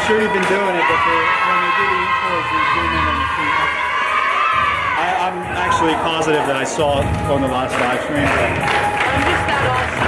sure you've been doing it, but when they do the intros, they zoom in on the screen. I'm actually positive that I saw it on the last live stream. I'm just that awesome.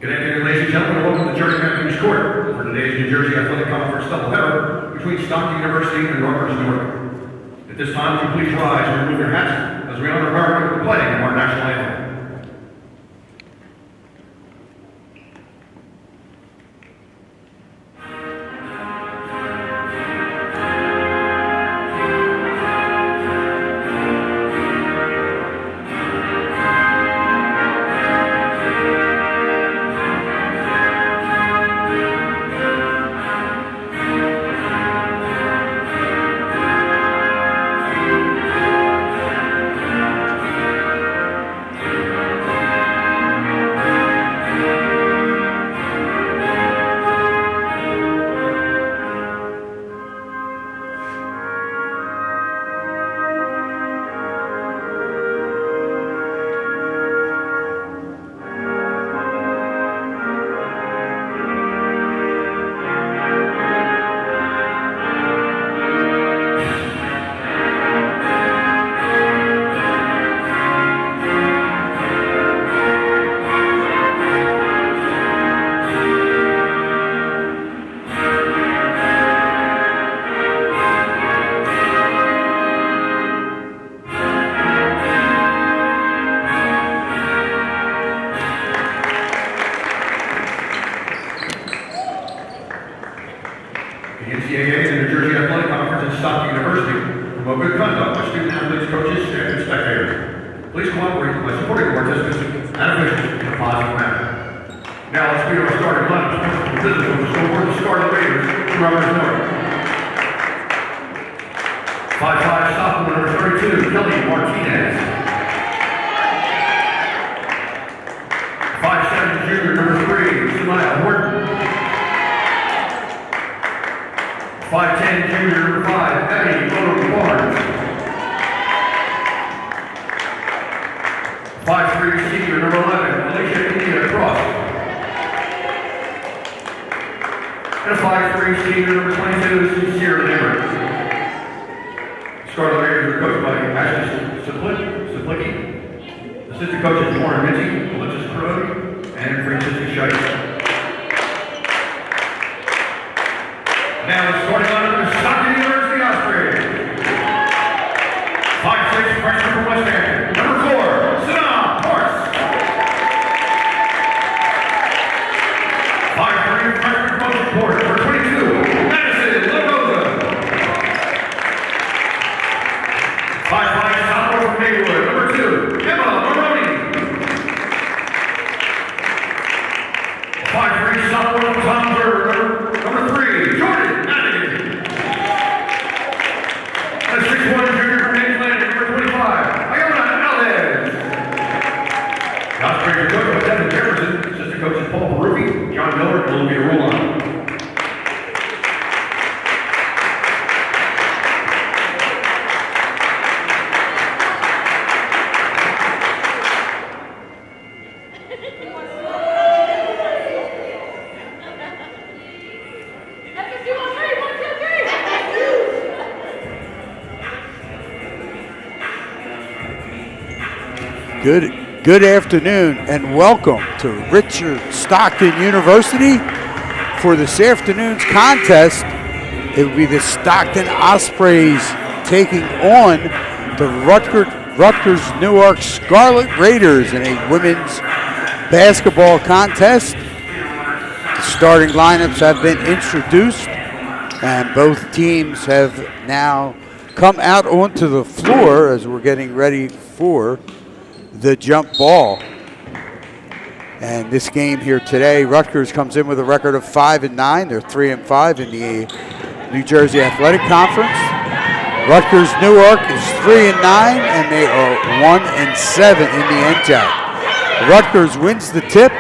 Good afternoon, ladies and gentlemen. Welcome to Jersey Court for today's New Jersey Athletic Conference doubleheader between Stockton University and Rutgers-Newark. At this time, would you please rise and remove your hats as we honor our with the playing of our national anthem. The NCAA and the New Jersey Athletic Conference at Stockton University promote good conduct by student athletes, coaches, staff, and spectators. Please cooperate by supporting participants and officials in a positive manner. Now let's meet our starting lineup. The visitors will score the Scarlet Raiders from Rutgers-Newark. 5'5" sophomore number 32, Kelly Martinez. 5'7" junior number 3, Samaya Horton. 5'10" junior number 5, Eddie Barnes. 5'3" senior number 11, Alicia India Cross. And a 5'3" senior number 22, Sincere Lambert. Scarlet Raiders are coached by Ashley Suplicki. Assistant coaches Warren Minty, Alexis Krug, and Francisca Scheitz. Now it's starting on the Stockton University Ospreys. 5'6" freshman from West End, number 4, Sana Horse. 5'3" freshman from Oceanport, number 22, Madison Lagoza. 5'5" sophomore from Maywood, number 2, Emma Maroney. 5'3" sophomore from Tomsburg, number 3, Jordan Madigan. And a 6'1" junior from Hayes Landing, number 25, Iona Alves. The Ospreys are coached by Devin Jefferson, assistant coaches Paul Perufi, John Miller, and Olivia Rulon. Good afternoon and welcome to Richard Stockton University. For this afternoon's contest, it will be the Stockton Ospreys taking on the Rutgers-Newark Scarlet Raiders in a women's basketball contest. The starting lineups have been introduced and both teams have now come out onto the floor as we're getting ready for the jump ball. And this game here today, Rutgers comes in with a record of 5-9. They're 3-5 in the New Jersey Athletic Conference. Rutgers-Newark is 3-9, and they are 1-7 in the NJAC. Rutgers wins the tip,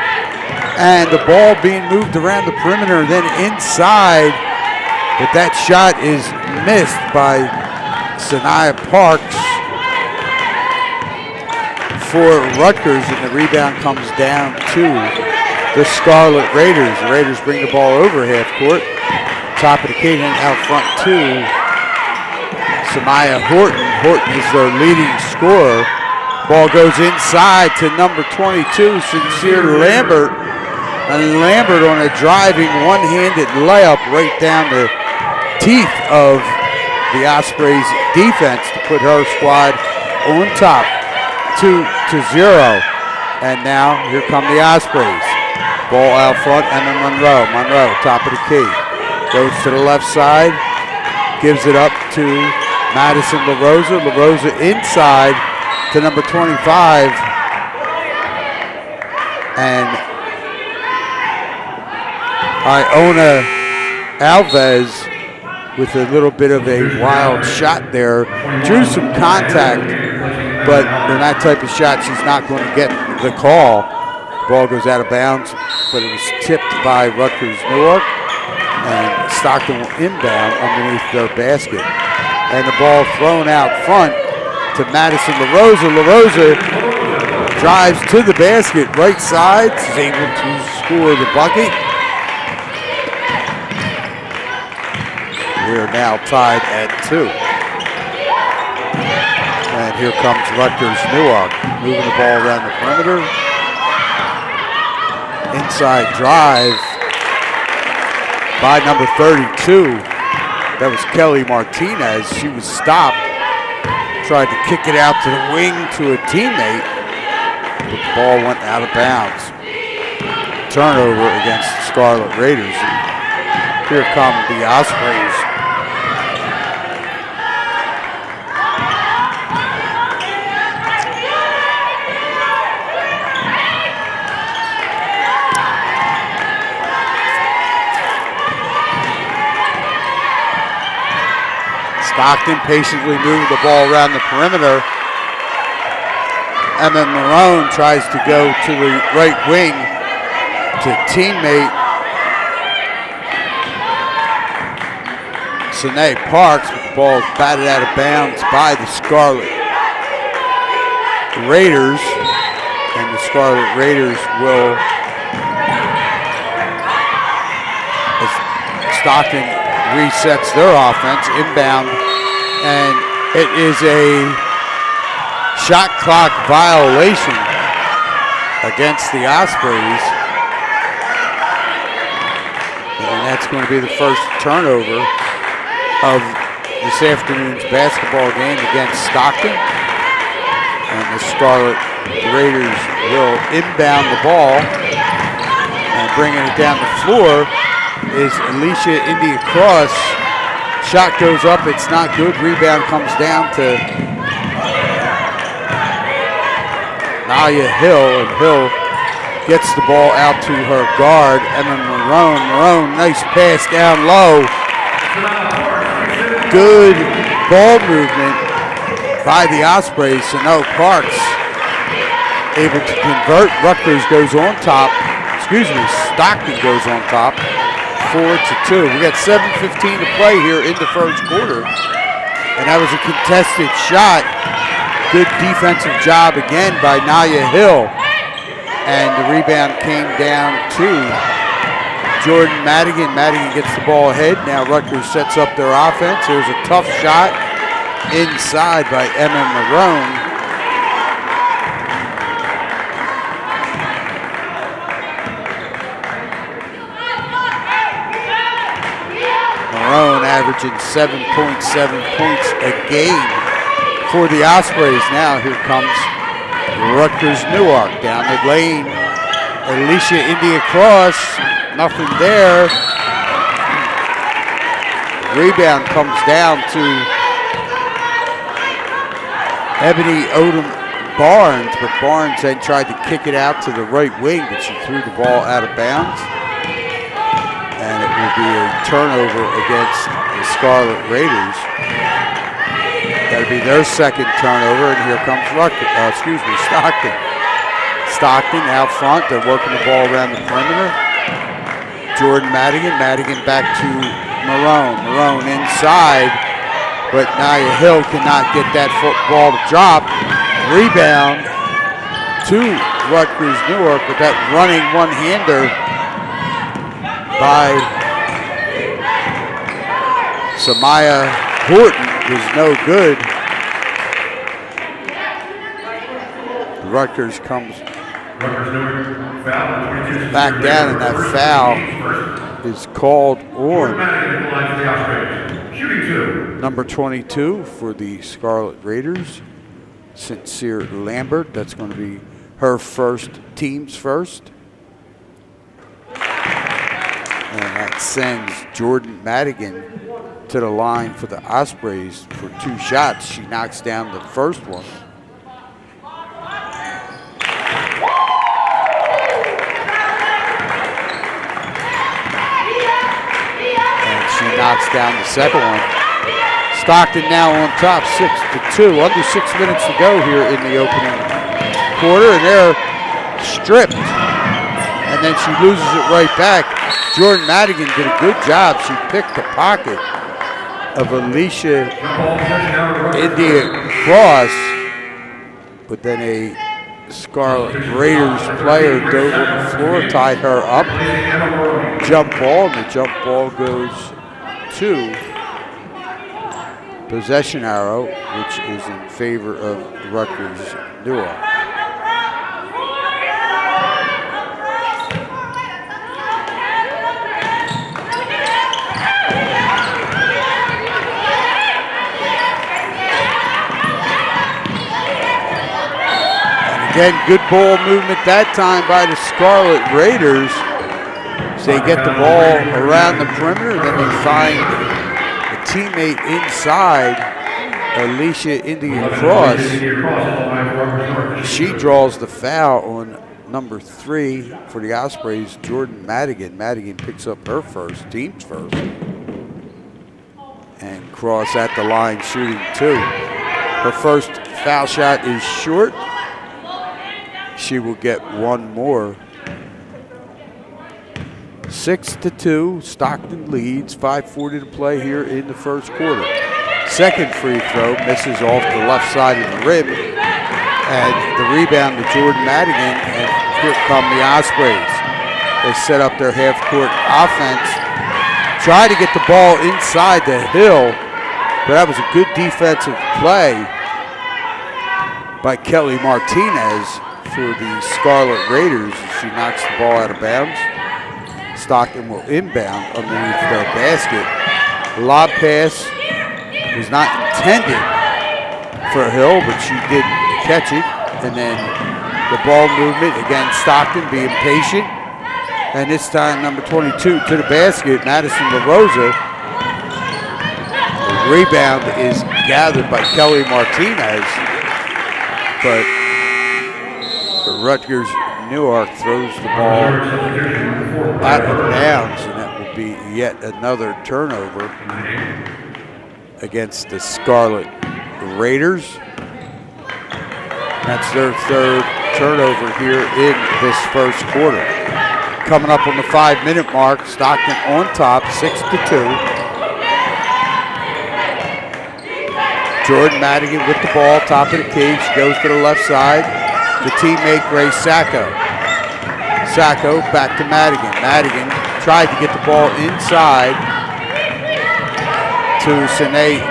and the ball being moved around the perimeter, then inside, but that shot is missed by Sanaya Parks for Rutgers, and the rebound comes down to the Scarlet Raiders. The Raiders bring the ball over half court. Top of the key, and out front to Samaya Horton. Horton is their leading scorer. Ball goes inside to number 22, Sincere Lambert. And Lambert on a driving one-handed layup right down the teeth of the Ospreys defense to put her squad on top. 2-0, and now here come the Ospreys. Ball out front, Emma Monroe. Monroe, top of the key. Goes to the left side, gives it up to Madison LaRosa. LaRosa inside to number 25. And Iona Alves with a little bit of a wild shot there. Drew some contact, but in that type of shot, she's not going to get the call. Ball goes out of bounds, but it was tipped by Rutgers-Newark, and Stockton will inbound underneath their basket. And the ball thrown out front to Madison LaRosa. LaRosa drives to the basket, right side, is able to score the bucket. We are now tied at 2. And here comes Rutgers-Newark, moving the ball around the perimeter. Inside drive by number 32. That was Kelly Martinez. She was stopped. Tried to kick it out to the wing to a teammate, but the ball went out of bounds. Turnover against the Scarlet Raiders. And here come the Ospreys. Stockton patiently moving the ball around the perimeter. Emma Marone tries to go to the right wing to teammate Sine Parks, but the ball is batted out of bounds by the Scarlet Raiders, and the Scarlet Raiders will, as Stockton resets their offense, inbound, and it is a shot clock violation against the Ospreys, and that's going to be the first turnover of this afternoon's basketball game against Stockton. And the Scarlet Raiders will inbound the ball, and bringing it down the floor is Alicia India Cross. Shot goes up, it's not good. Rebound comes down to Nalia Hill, and Hill gets the ball out to her guard, Emma Marone. Marone, nice pass down low. Good ball movement by the Ospreys. Sano Parks able to convert. Rutgers goes on top. Stockton goes on top. 4-2. We got 7:15 to play here in the first quarter. And that was a contested shot. Good defensive job again by Nalia Hill. And the rebound came down to Jordan Madigan. Madigan gets the ball ahead. Now Rutgers sets up their offense. There's a tough shot inside by Emma Marone. averaging 7.7 points a game for the Ospreys. Now here comes Rutgers-Newark down the lane. Alicia India Cross, nothing there. Rebound comes down to Ebony Odom Barnes, but Barnes then tried to kick it out to the right wing, but she threw the ball out of bounds. And it will be a turnover against the Scarlet Raiders. That'll be their second turnover, and here comes Stockton. Stockton out front, they're working the ball around the perimeter. Jordan Madigan back to Marone inside, but Nia Hill cannot get that football to drop. Rebound to Rutgers-Newark with that running one-hander by Samaya Horton was no good. Rutgers comes back down, and that foul is called on number 22 for the Scarlet Raiders, Sincere Lambert. That's going to be her team's first. And that sends Jordan Madigan to the line for the Ospreys for 2 shots. She knocks down the first one. And she knocks down the second one. Stockton now on top, 6-2. Under 6 minutes to go here in the opening quarter, and they're stripped. And then she loses it right back. Jordan Madigan did a good job. She picked the pocket of Alicia India Cross, but then a Scarlet Raiders player dove on the floor, tied her up. Jump ball, and the jump ball goes to possession arrow, which is in favor of Rutgers-Newark. Again, good ball movement that time by the Scarlet Raiders. So they get the ball around the perimeter, then they find a teammate inside, Alicia India Cross. She draws the foul on number 3 for the Ospreys, Jordan Madigan. Madigan picks up her team's first. And Cross at the line shooting 2. Her first foul shot is short. She will get one more. 6-2, Stockton leads, 5:40 to play here in the first quarter. Second free throw misses off the left side of the rim, and the rebound to Jordan Madigan, and here come the Ospreys. They set up their half-court offense, try to get the ball inside the Hill, but that was a good defensive play by Kelly Martinez for the Scarlet Raiders. She knocks the ball out of bounds. Stockton will inbound underneath their basket. Lob pass was not intended for Hill, but she did catch it. And then the ball movement, again, Stockton being patient. And this time, number 22 to the basket, Madison LaRosa. The rebound is gathered by Kelly Martinez, but Rutgers-Newark throws the ball out of bounds, and that will be yet another turnover against the Scarlet Raiders. That's their third turnover here in this first quarter. Coming up on the 5-minute mark, Stockton on top, 6-2. Jordan Madigan with the ball, top of the key. She goes to the left side. The teammate, Grace Sacco. Sacco back to Madigan. Madigan tried to get the ball inside to Sinead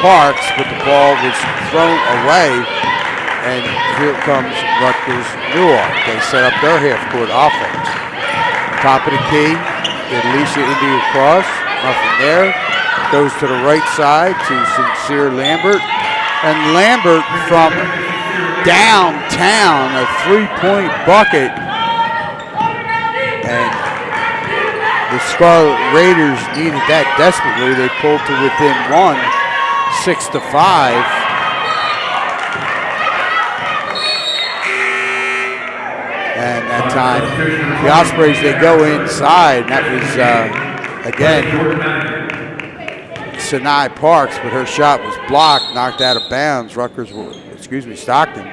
Parks, but the ball was thrown away. And here comes Rutgers-Newark. They set up their half-court offense. Top of the key, Alicia India Cross, nothing there. goes to the right side to Sincere Lambert. And Lambert from downtown, a three-point bucket. And the Scarlet Raiders needed that desperately. They pulled to within one, 6-5. And that time, the Ospreys, they go inside. And that was, again, Sinai Parks, but her shot was blocked, knocked out of bounds. Stockton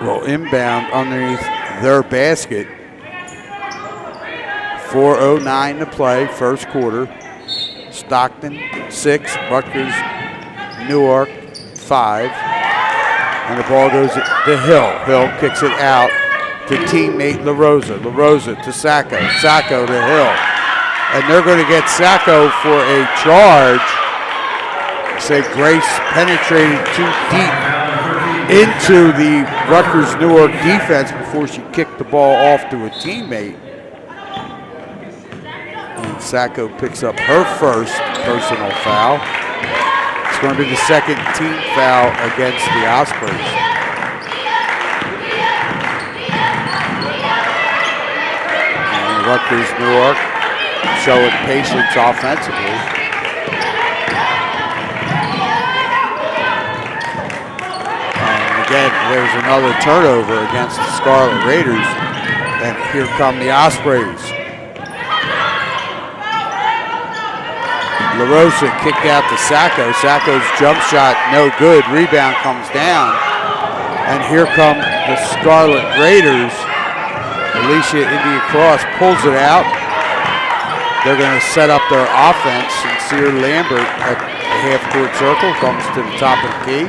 will inbound underneath their basket. 4:09 to play, first quarter. Stockton 6, Rutgers-Newark 5. And the ball goes to Hill. Hill kicks it out to teammate LaRosa. LaRosa to Sacco. Sacco to Hill. And they're going to get Sacco for a charge. Say Grace penetrated too deep into the Rutgers-Newark defense before she kicked the ball off to a teammate. And Sacco picks up her first personal foul. It's going to be the second team foul against the Ospreys. And Rutgers-Newark showing patience offensively. And again, there's another turnover against the Scarlet Raiders. And here come the Ospreys. LaRosa kicked out to Sacco. Sacco's jump shot, no good. Rebound comes down. And here come the Scarlet Raiders. Alicia India Cross pulls it out. They're going to set up their offense. Sincere Lambert at the half-court circle comes to the top of the key.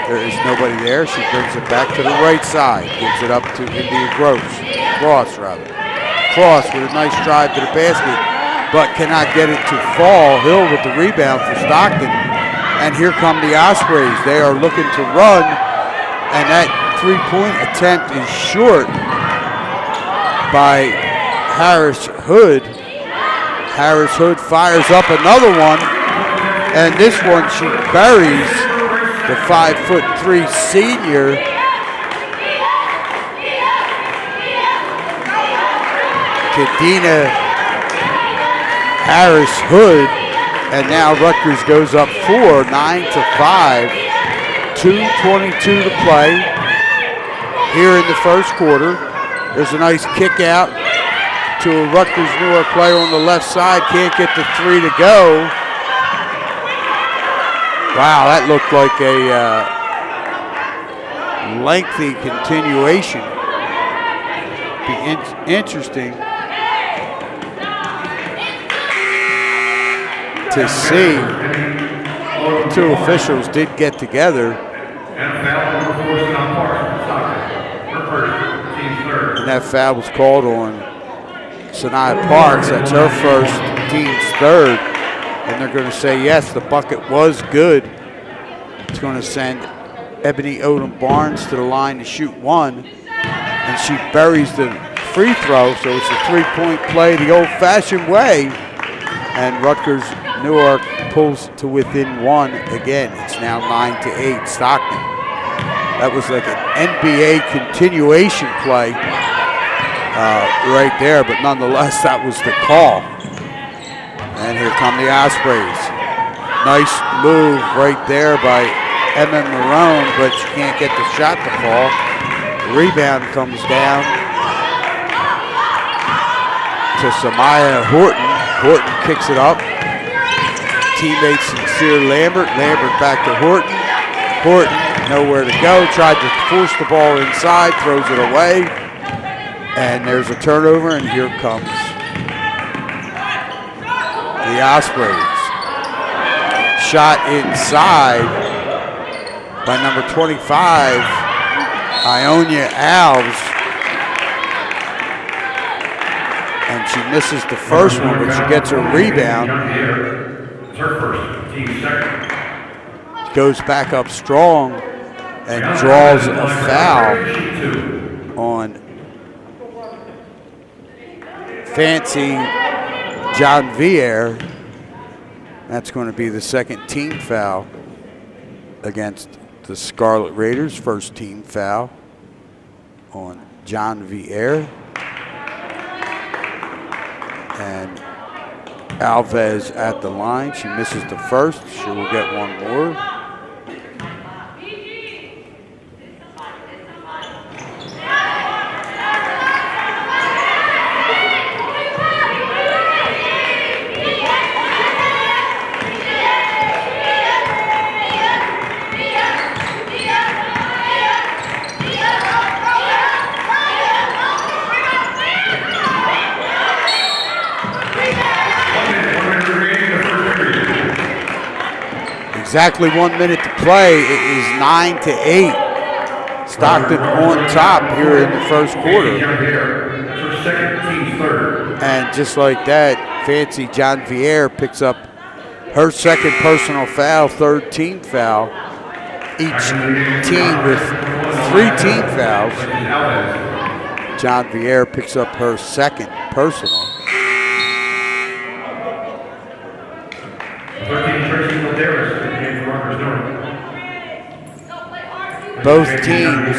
There is nobody there. She brings it back to the right side. Gives it up to India Cross, Cross with a nice drive to the basket, but cannot get it to fall. Hill with the rebound for Stockton. And here come the Ospreys. They are looking to run, and that three-point attempt is short by Harris Hood. Harris Hood fires up another one, and this one she buries the 5'3" senior. Kadena Harris Hood, and now Rutgers goes up 4, 9-5, 2:22 to play here in the first quarter. There's a nice kick out to a Rutgers-Newark player on the left side. Can't get the three to go. Wow, that looked like a lengthy continuation. Be interesting to see. The two officials did get together. And that foul was called on Sanaya Parks. That's her first, team's third. And they're going to say, yes, the bucket was good. It's going to send Ebony Odom Barnes to the line to shoot one. And she buries the free throw, so it's a three-point play the old-fashioned way. And Rutgers-Newark pulls to within one again. It's now 9-8, Stockton. That was like an NBA continuation play right there, but nonetheless, that was the call. And here come the Ospreys. Nice move right there by Emma Marone, but she can't get the shot to fall. The rebound comes down to Samaya Horton. Horton kicks it up. Teammate Sincere Lambert. Lambert back to Horton. Horton nowhere to go. Tried to force the ball inside, throws it away. And there's a turnover, and here comes the Ospreys. Shot inside by number 25, Ionia Alves. And she misses the first one, but she gets a rebound. Goes back up strong and draws a foul on Fancy John Vier. That's going to be the second team foul against the Scarlet Raiders. First team foul on John Vier. And Alves at the line. She misses the first. She will get one more. Exactly 1 minute to play. It is 9-8. Stockton on top here in the first quarter. And just like that, Fancy John Vier picks up her second personal foul, third team foul. Each team with 3 team fouls. John Vier picks up her second personal. Both teams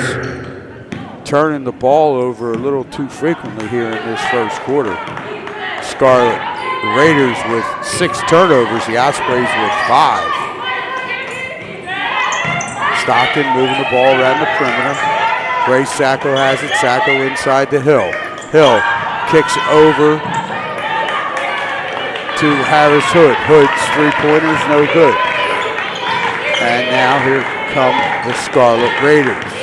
turning the ball over a little too frequently here in this first quarter. Scarlet Raiders with 6 turnovers, the Ospreys with 5. Stockton moving the ball around the perimeter. Grace Sacco has it. Sacco inside to Hill. Hill kicks over to Harris Hood. Hood's 3-pointers, no good. And now here come the Scarlet Raiders.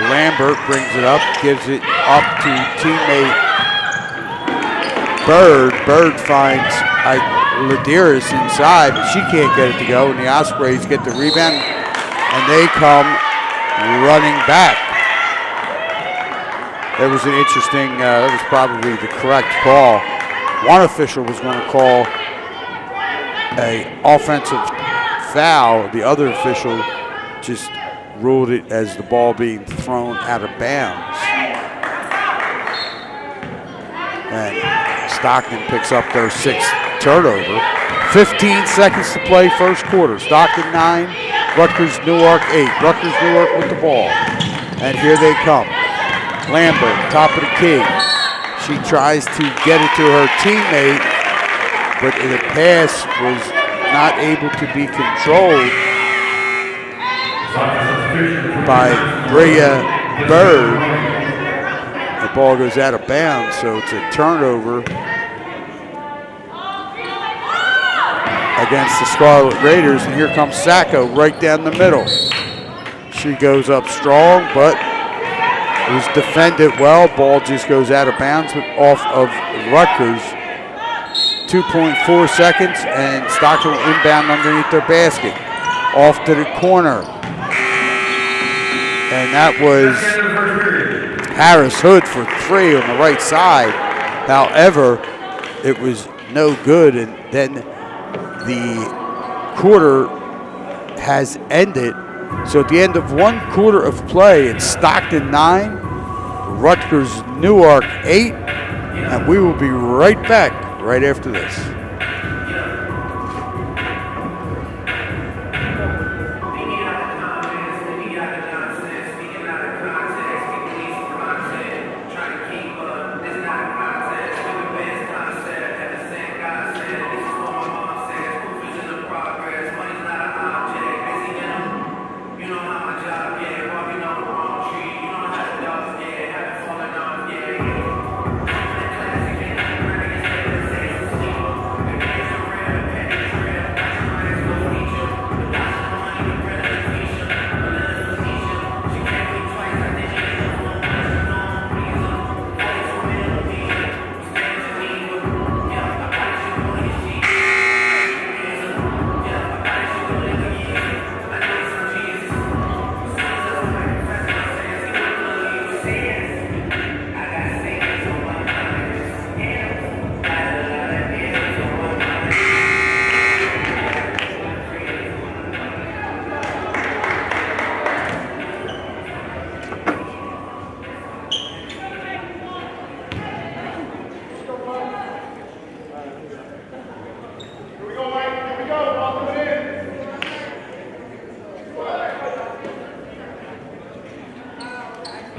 Lambert brings it up, gives it up to teammate Bird. Bird finds Ladiris inside, but she can't get it to go, and the Ospreys get the rebound, and they come running back. That was an interesting, that was probably the correct call. One official was going to call an offensive foul. The other official just ruled it as the ball being thrown out of bounds. And Stockton picks up their 6th turnover. 15 seconds to play first quarter. Stockton 9, Rutgers-Newark 8. Rutgers-Newark with the ball. And here they come. Lambert, top of the key. She tries to get it to her teammate, but the pass was not able to be controlled by Bria Bird. The ball goes out of bounds, so it's a turnover against the Scarlet Raiders, and here comes Sacco right down the middle. She goes up strong, but it was defended well. Ball just goes out of bounds, but off of Rutgers. 2.4 seconds, and Stockton will inbound underneath their basket. Off to the corner. And that was Harris Hood for 3 on the right side. However, it was no good, and then the quarter has ended. So at the end of 1 quarter of play, it's Stockton 9, Rutgers-Newark 8, and we will be right back right after this.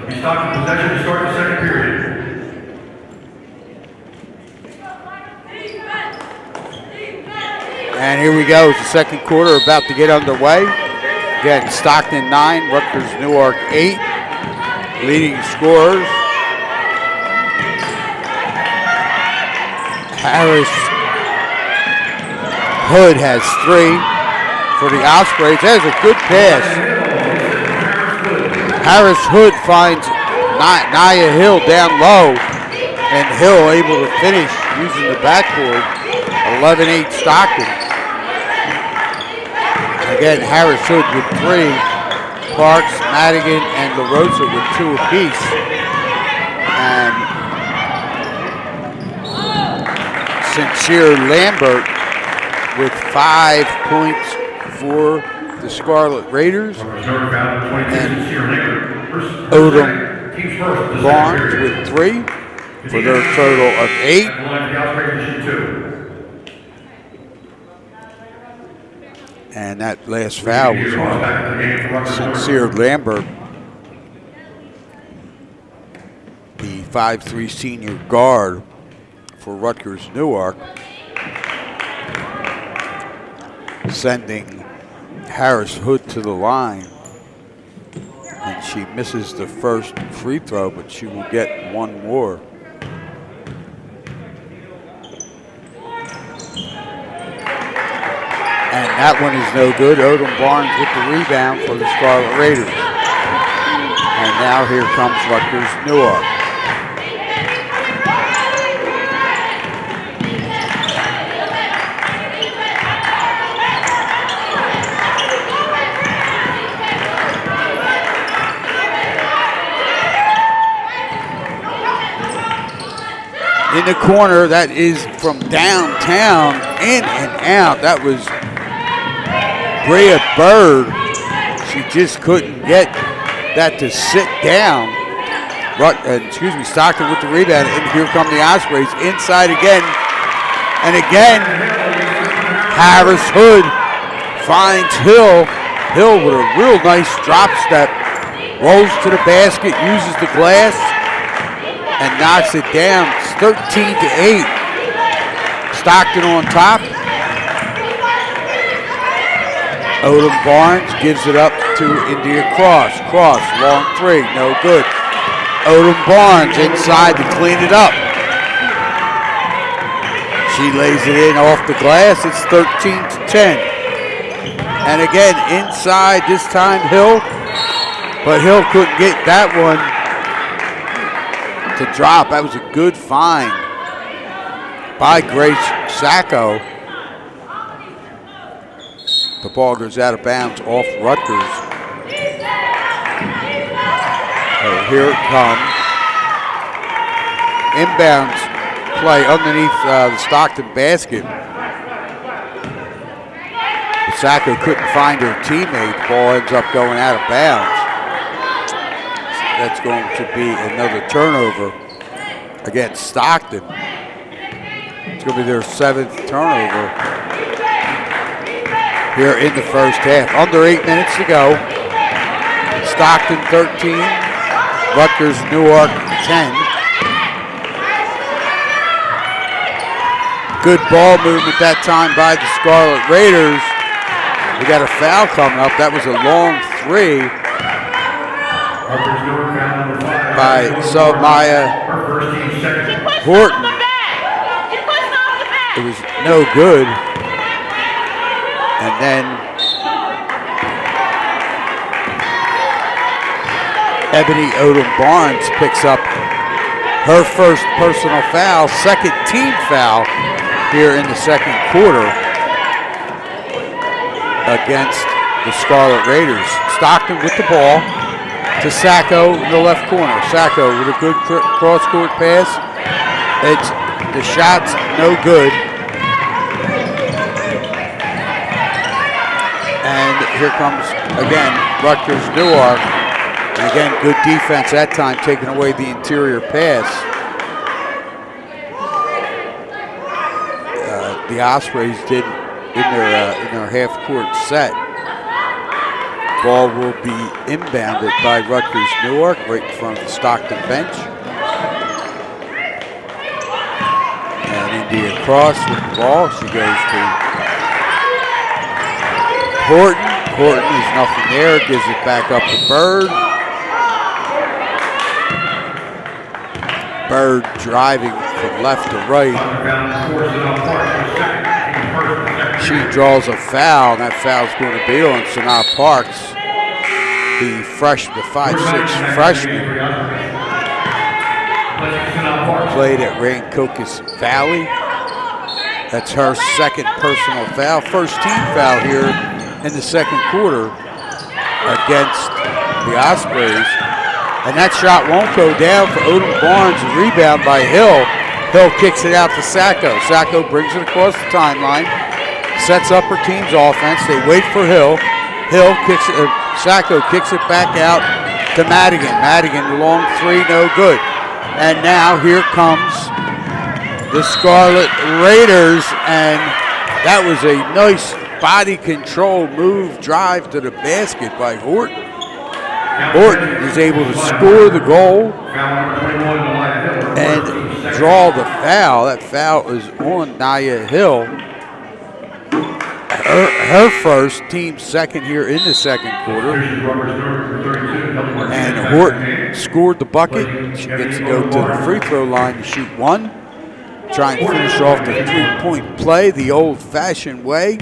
It'll be Stockton possession to start the second period. And here we go. It's the second quarter about to get underway. Again, Stockton 9, Rutgers-Newark 8. Leading scorers. Harris Hood has 3 for the Ospreys. That is a good pass. Harris Hood finds Nia Hill down low, and Hill able to finish using the backboard. 11-8 Stockton. Again, Harris Hood with 3. Parks, Madigan, and LaRosa with 2 apiece. And Sincere Lambert with 5 points for the Scarlet Raiders. And Odom Barnes with 3 for their total of 8. And that last foul was on Sincere Lambert, the 5'3" senior guard for Rutgers-Newark, sending Harris Hood to the line. And she misses the first free throw, but she will get 1 more. And that one is no good. Odom Barnes with the rebound for the Scarlet Raiders. And now here comes Rutgers-Newark. In the corner, that is from downtown, in and out. That was Brea Bird. She just couldn't get that to sit down. Stockton with the rebound, and here come the Ospreys. Inside again, and again, Harris Hood finds Hill. Hill with a real nice drop step, rolls to the basket, uses the glass, and knocks it down. It's 13-8. Stockton on top. Odom Barnes gives it up to India Cross. Cross, long 3, no good. Odom Barnes inside to clean it up. She lays it in off the glass. It's 13-10. And again, inside this time Hill, but Hill couldn't get that one to drop. That was a good find by Grace Sacco. The ball goes out of bounds off Rutgers. So here it comes. Inbounds play underneath the Stockton basket. But Sacco couldn't find her teammate. The ball ends up going out of bounds. That's going to be another turnover against Stockton. It's going to be their 7th turnover here in the first half. Under 8 minutes to go. Stockton 13, Rutgers-Newark 10. Good ball movement that time by the Scarlet Raiders. We got a foul coming up. That was a long 3 by Maya Horton. It was no good. And then Ebony Odom Barnes picks up her first personal foul, 2nd team foul here in the 2nd quarter against the Scarlet Raiders. Stockton with the ball to Sacco in the left corner. Sacco with a good cross-court pass. The shot's no good. And here comes, again, Rutgers-Newark. And again, good defense that time, taking away the interior pass. The Ospreys did in their half-court set. Ball will be inbounded by Rutgers-Newark right in front of the Stockton bench. And India Cross with the ball. She goes to Horton. Horton is nothing there. Gives it back up to Bird. Bird driving from left to right. She draws a foul, and that foul's going to be on Sanaa Parks, the 5'6" freshman. Played at Rancocas Valley. That's her second personal foul. First team foul here in the second quarter against the Ospreys. And that shot won't go down for Odom Barnes. A rebound by Hill. Hill kicks it out to Sacco. Sacco brings it across the timeline. Sets up her team's offense. They wait for Hill. Hill kicks it. Sacco kicks it back out to Madigan. Madigan, long three, no good. And now here comes the Scarlet Raiders, and that was a nice body control move, drive to the basket by Horton. Horton is able to score the goal and draw the foul. That foul is on Nia Hill. Her first, team second here in the second quarter. And Horton scored the bucket. She gets to go to the free throw line to shoot one. Try and finish off the three-point play the old-fashioned way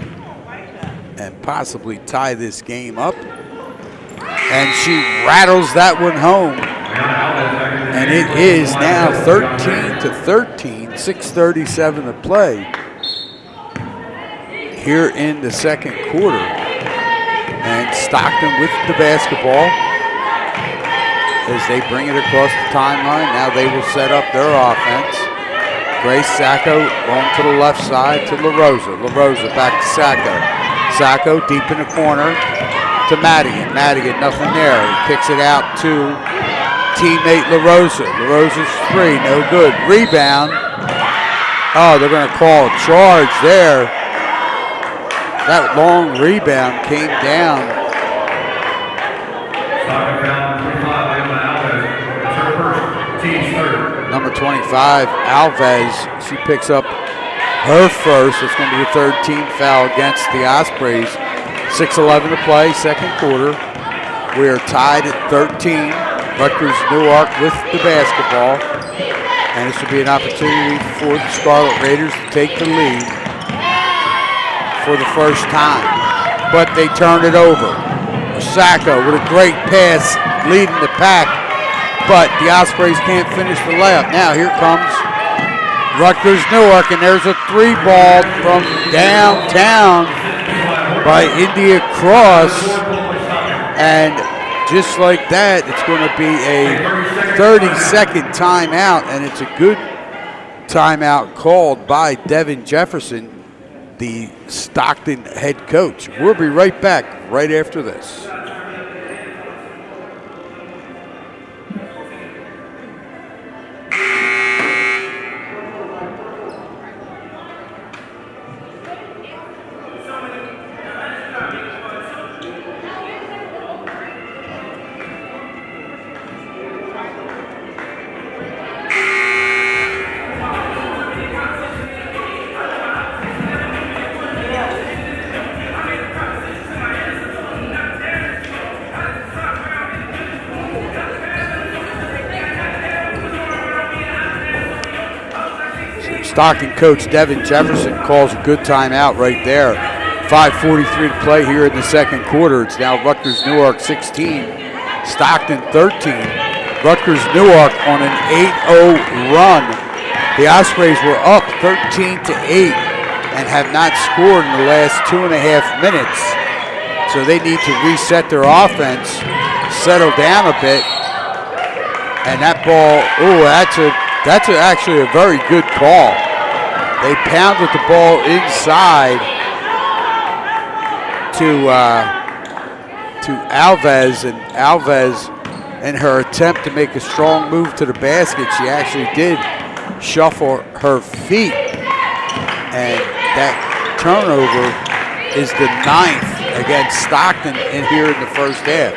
and possibly tie this game up. And she rattles that one home. And it is now 13-13, 6:37 to play here in the second quarter. And Stockton with the basketball as they bring it across the timeline. Now they will set up their offense. Grace Sacco going to the left side to LaRosa. LaRosa back to Sacco. Sacco deep in the corner to Madigan. Madigan, nothing there. He kicks it out to teammate LaRosa. LaRosa's three, no good. Rebound. Oh, they're going to call a charge there. That long rebound came down. Number 25, Alves, she picks up her first. It's going to be a third team foul against the Ospreys. 6:11 to play, second quarter. We are tied at 13. Rutgers-Newark with the basketball. And this will be an opportunity for the Scarlet Raiders to take the lead for the first time. But they turn it over. Sacco with a great pass leading the pack. But the Ospreys can't finish the layup. Now here comes Rutgers-Newark, and there's a three ball from downtown by India Cross. And just like that, it's going to be a 30-second timeout, and it's a good timeout called by Devin Jefferson, the Stockton head coach. We'll be right back right after this. Stockton coach Devin Jefferson calls a good timeout right there. 5:43 to play here in the second quarter. It's now Rutgers-Newark 16, Stockton 13. Rutgers-Newark on an 8-0 run. The Ospreys were up 13-8 and have not scored in the last 2.5 minutes. So they need to reset their offense, settle down a bit. And that ball, that's actually a very good call. They pounded the ball inside to Alves, and Alves, in her attempt to make a strong move to the basket, she actually did shuffle her feet, and that turnover is the 9th against Stockton in here in the first half.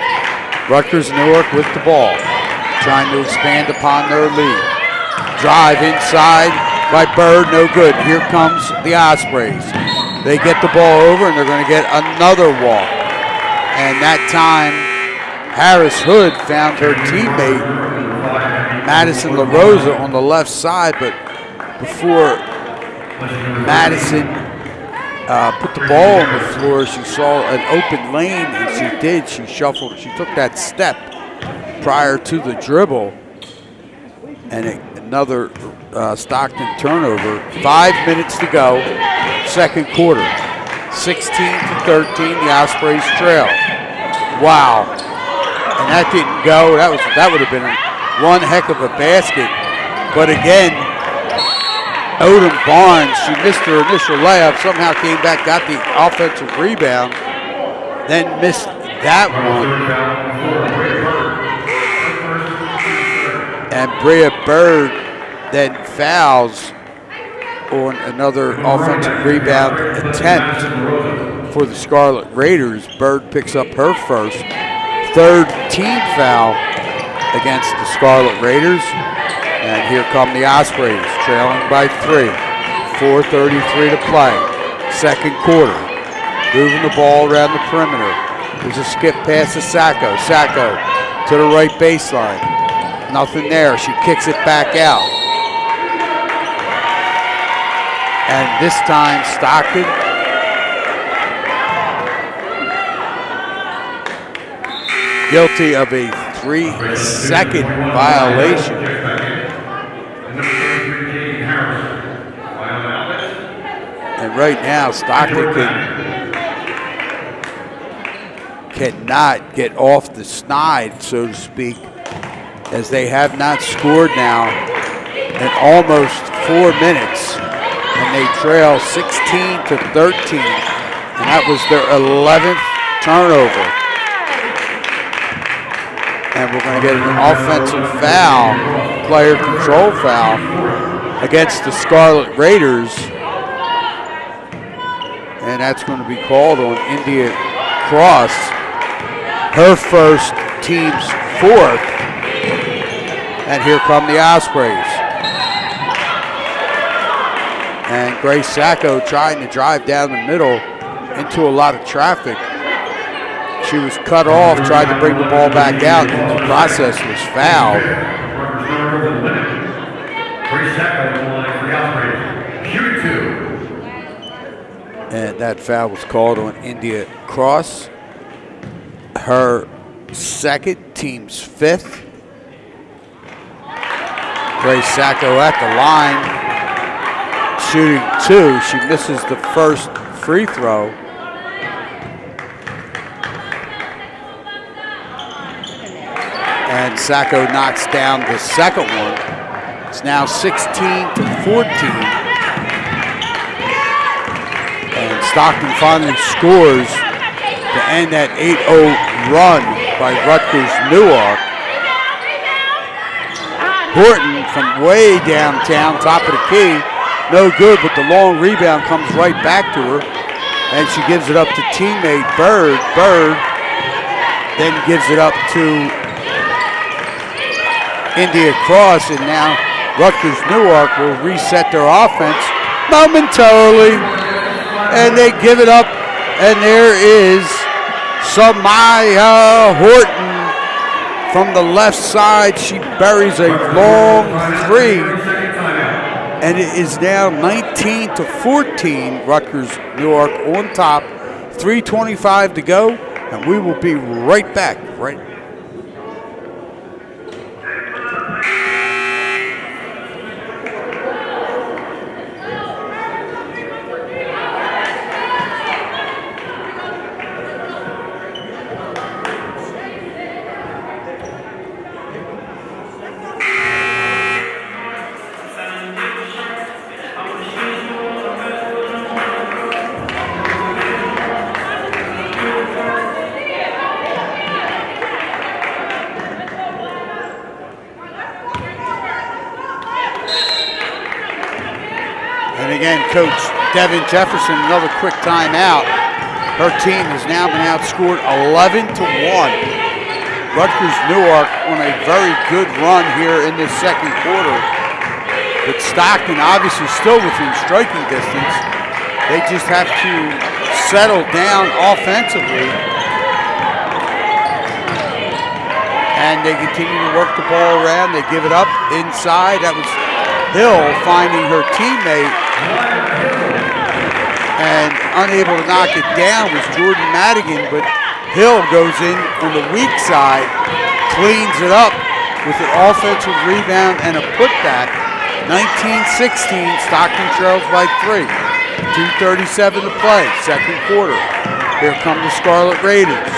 Rutgers-Newark with the ball, trying to expand upon their lead. Drive inside by Bird, no good. Here comes the Ospreys. They get the ball over, and they're going to get another walk. And that time, Harris Hood found her teammate, Madison LaRosa, on the left side, but before Madison put the ball on the floor, she saw an open lane, and she did. She shuffled. She took that step prior to the dribble, and another Stockton turnover. 5 minutes to go, second quarter. 16-13, the Ospreys trail. Wow, and that didn't go. That would have been one heck of a basket, but again, Odom Barnes, she missed her initial layup, somehow came back, got the offensive rebound, then missed that one. And Bria Bird then fouls on another offensive rebound attempt for the Scarlet Raiders. Bird picks up her first, third team foul against the Scarlet Raiders. And here come the Ospreys, trailing by 3. 4:33 to play. Second quarter. Moving the ball around the perimeter. There's a skip pass to Sacco. Sacco to the right baseline. Nothing there. She kicks it back out. And this time, Stockton guilty of a 3-second violation. And right now, Stockton cannot get off the snide, so to speak, as they have not scored now in almost 4 minutes. And they trail 16-13, and that was their 11th turnover. And we're going to get an offensive foul, player control foul, against the Scarlet Raiders. And that's going to be called on India Cross, her first, team's fourth. And here come the Ospreys. And Grace Sacco trying to drive down the middle into a lot of traffic. She was cut off, tried to bring the ball back out, and the process was fouled. And that foul was called on India Cross, her second, team's fifth. Grace Sacco at the line, shooting 2. She misses the first free throw. And Sacco knocks down the second one. It's now 16-14. And Stockton finally scores to end that 8-0 run by Rutgers-Newark. Horton from way downtown, top of the key, no good, but the long rebound comes right back to her, and she gives it up to teammate Bird. Bird then gives it up to India Cross, and now Rutgers-Newark will reset their offense momentarily, and they give it up, and there is Samaya Horton from the left side. She buries a long 3, and it is now 19-14. Rutgers-Newark on top, 3:25 to go, and we will be right back. Coach Devin Jefferson, another quick timeout. Her team has now been outscored 11-1. Rutgers-Newark on a very good run here in this second quarter. But Stockton obviously still within striking distance. They just have to settle down offensively. And they continue to work the ball around. They give it up inside. That was Hill finding her teammate. And unable to knock it down was Jordan Madigan, but Hill goes in on the weak side, cleans it up with an offensive rebound and a putback. 19-16, Stockton trails by 3. 2:37 to play, second quarter. Here come the Scarlet Raiders.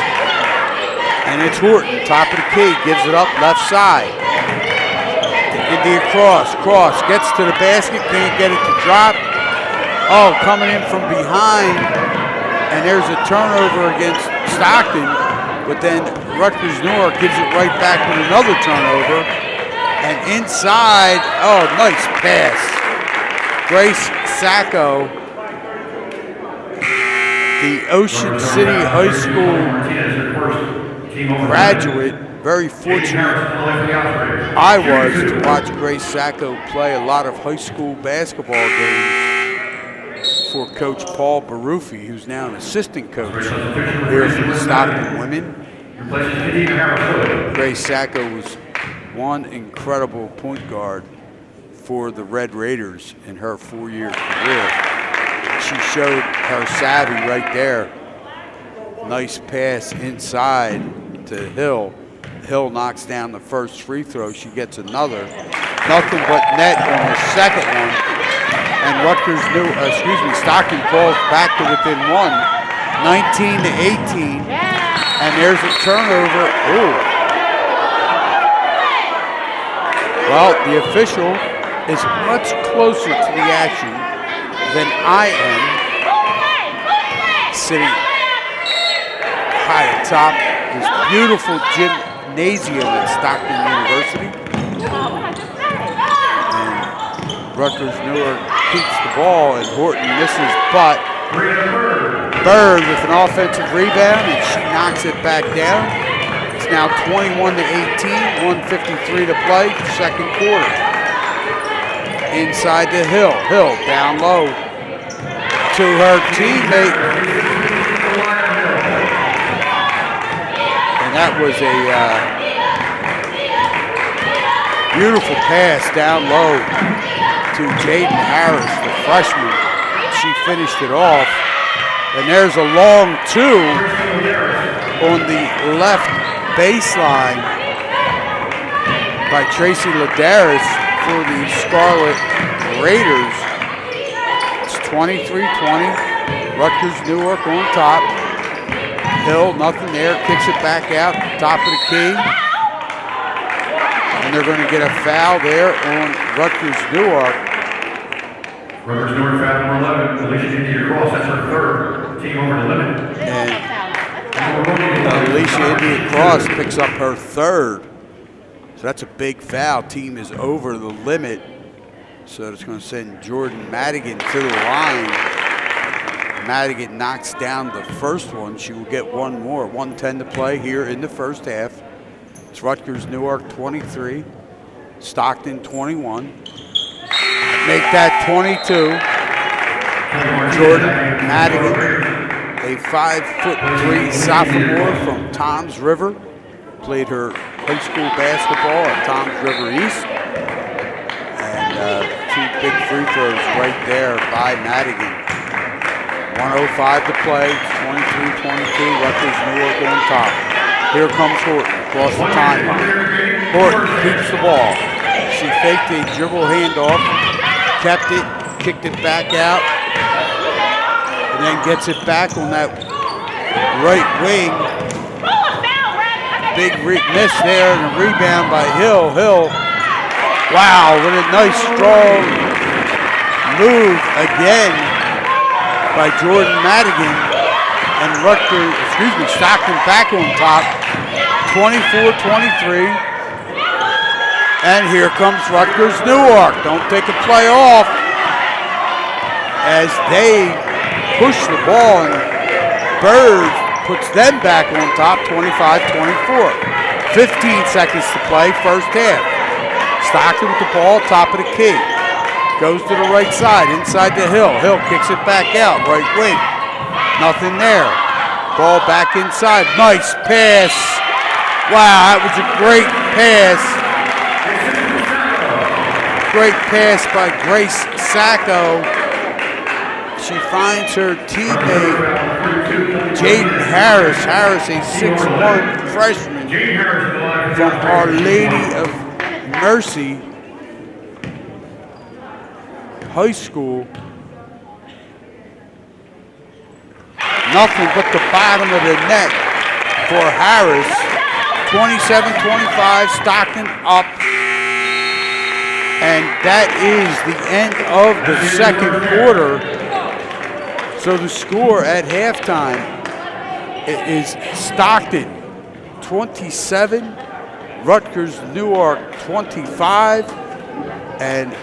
And it's Horton, top of the key, gives it up left side. To India Cross, gets to the basket, can't get it to drop. Oh, coming in from behind, and there's a turnover against Stockton, but then Rutgers-Newark gives it right back with another turnover. And inside, oh, nice pass. Grace Sacco, the Ocean City High School graduate, very fortunate I was to watch Grace Sacco play a lot of high school basketball games for Coach Paul Baruffi, who's now an assistant coach here for the Stockton women. Grace Sacco was one incredible point guard for the Red Raiders in her 4-year career. She showed her savvy right there. Nice pass inside to Hill. Hill knocks down the first free throw. She gets another. Nothing but net on the second one. And Stockton falls back to within 1, 19-18. And there's a turnover. Oh. Well, the official is much closer to the action than I am, sitting high atop this beautiful gymnasium at Stockton University. Rutgers-Newark keeps the ball, and Horton misses, but Bird with an offensive rebound, and she knocks it back down. It's now 21-18, 1:53 to play, second quarter. Inside to Hill. Hill down low to her teammate. And that was a beautiful pass down low to Jaden Harris, the freshman. She finished it off. And there's a long 2 on the left baseline by Tracy Ladaris for the Scarlet Raiders. It's 23-20. Rutgers-Newark on top. Hill, nothing there, kicks it back out, top of the key. And they're going to get a foul there on Rutgers-Newark. Rutgers-Newark foul number 11, Alicia India Cross, that's her third. Team over the limit. And Alicia India Cross picks up her third. So that's a big foul. Team is over the limit. So it's going to send Jordan Madigan to the line. Madigan knocks down the first one. She will get one more. 1:10 to play here in the first half. It's Rutgers-Newark 23, Stockton 21. Make that 22. Jordan Madigan, a 5'3" sophomore from Toms River. Played her high school basketball at Toms River East. And 2 big free throws right there by Madigan. 1:05 to play, 23-22, Rutgers-Newark on top. Here comes Horton across the timeline. Horton keeps the ball. She faked a dribble handoff, kept it, kicked it back out, and then gets it back on that right wing. Big miss there and a rebound by Hill. Hill, wow, what a nice strong move again by Jordan Madigan. And Stockton back on top, 24-23. And here comes Rutgers-Newark. Don't take a play off as they push the ball. And Bird puts them back on top, 25-24. 15 seconds to play, first half. Stockton with the ball, top of the key. Goes to the right side, inside the Hill. Hill kicks it back out, right wing. Nothing there. Ball back inside. Nice pass. Wow, that was a great pass. Great pass by Grace Sacco. She finds her teammate, Jaden Harris. Harris, a 6'1" freshman from Our Lady of Mercy High School. Nothing but the bottom of the net for Harris. 27-25, Stockton up. And that is the end of the second quarter. So the score at halftime is Stockton 27, Rutgers-Newark 25, and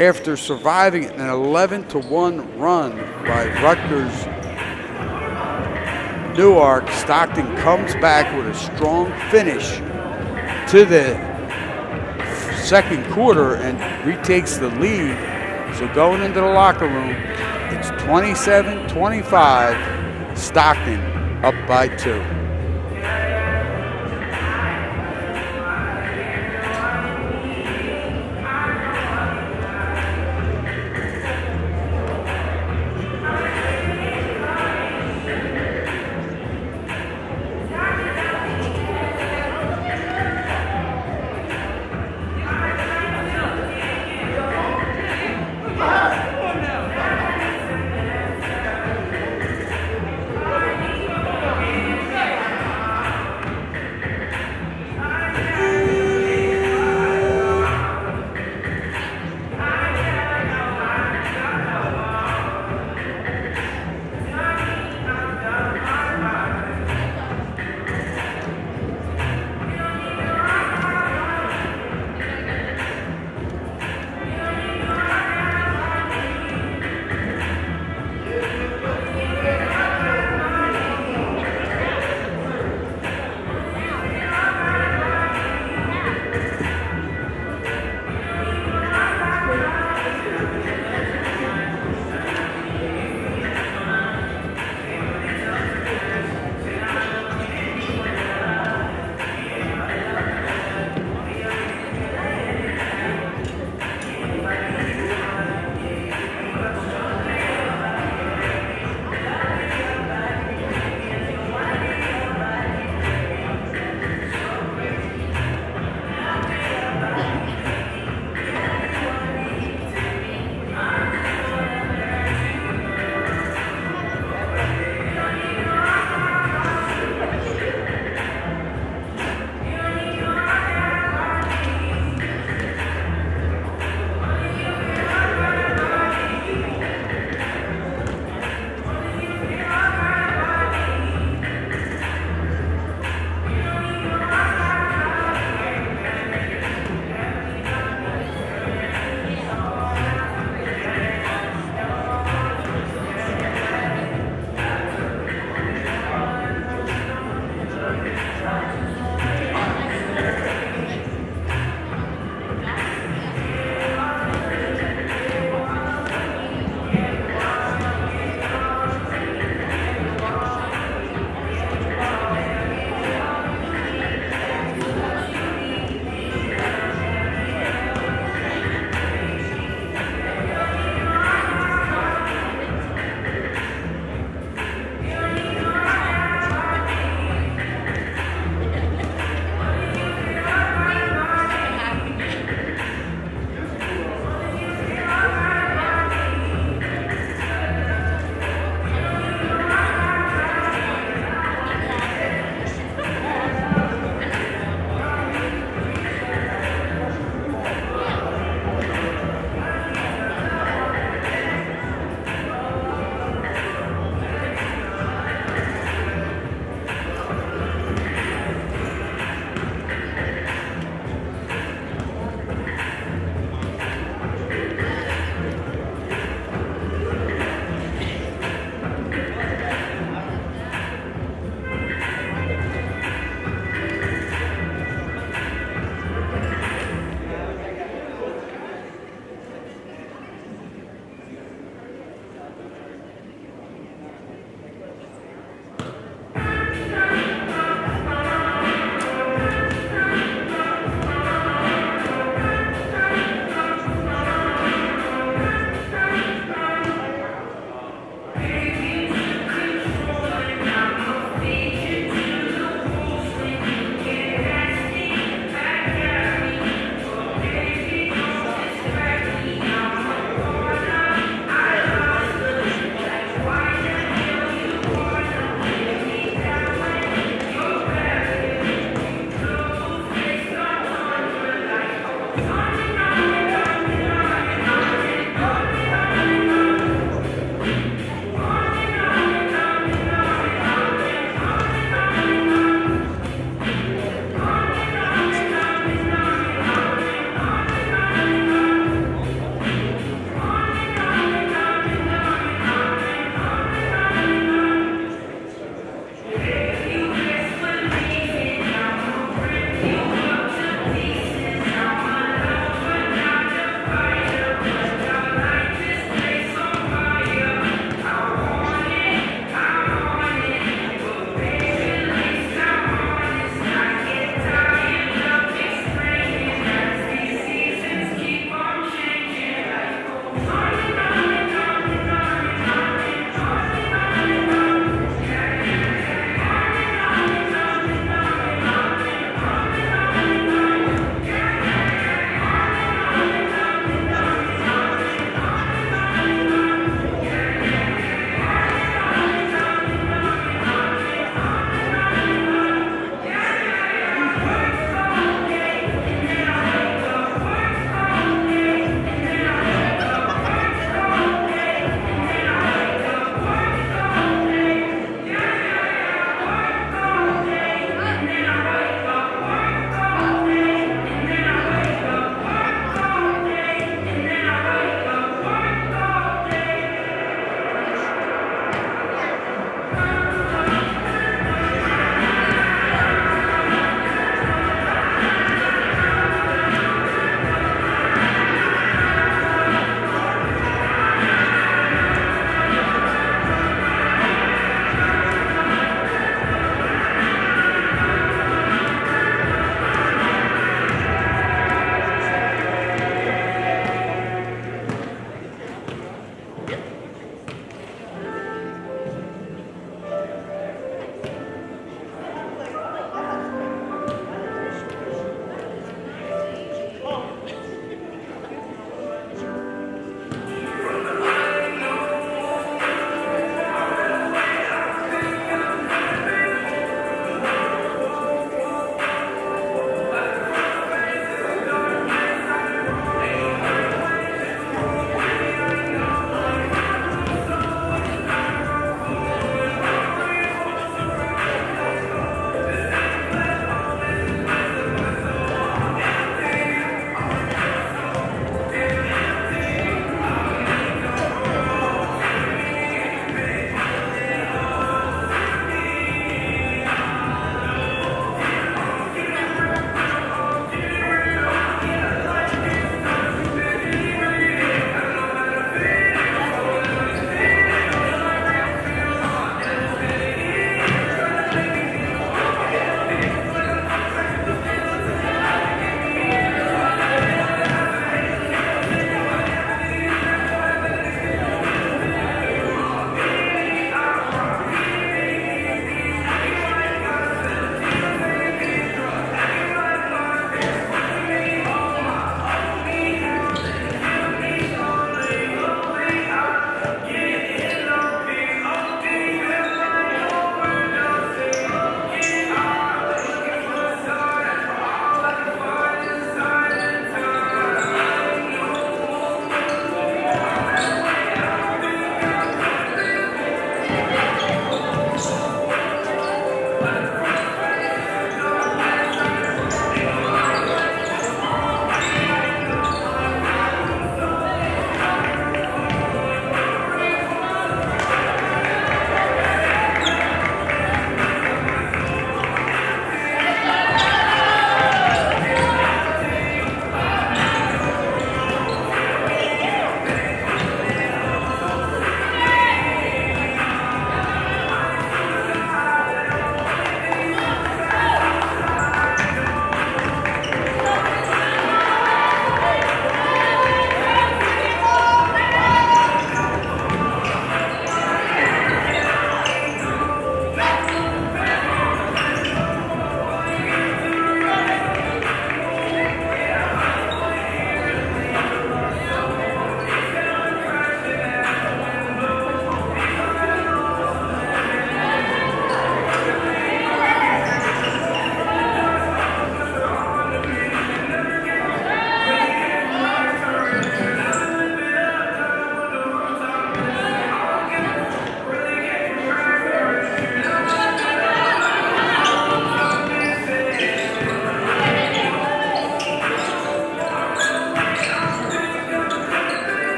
after surviving an 11-1 run by Rutgers-Newark, Stockton comes back with a strong finish to the second quarter and retakes the lead. So going into the locker room, it's 27-25, Stockton up by 2.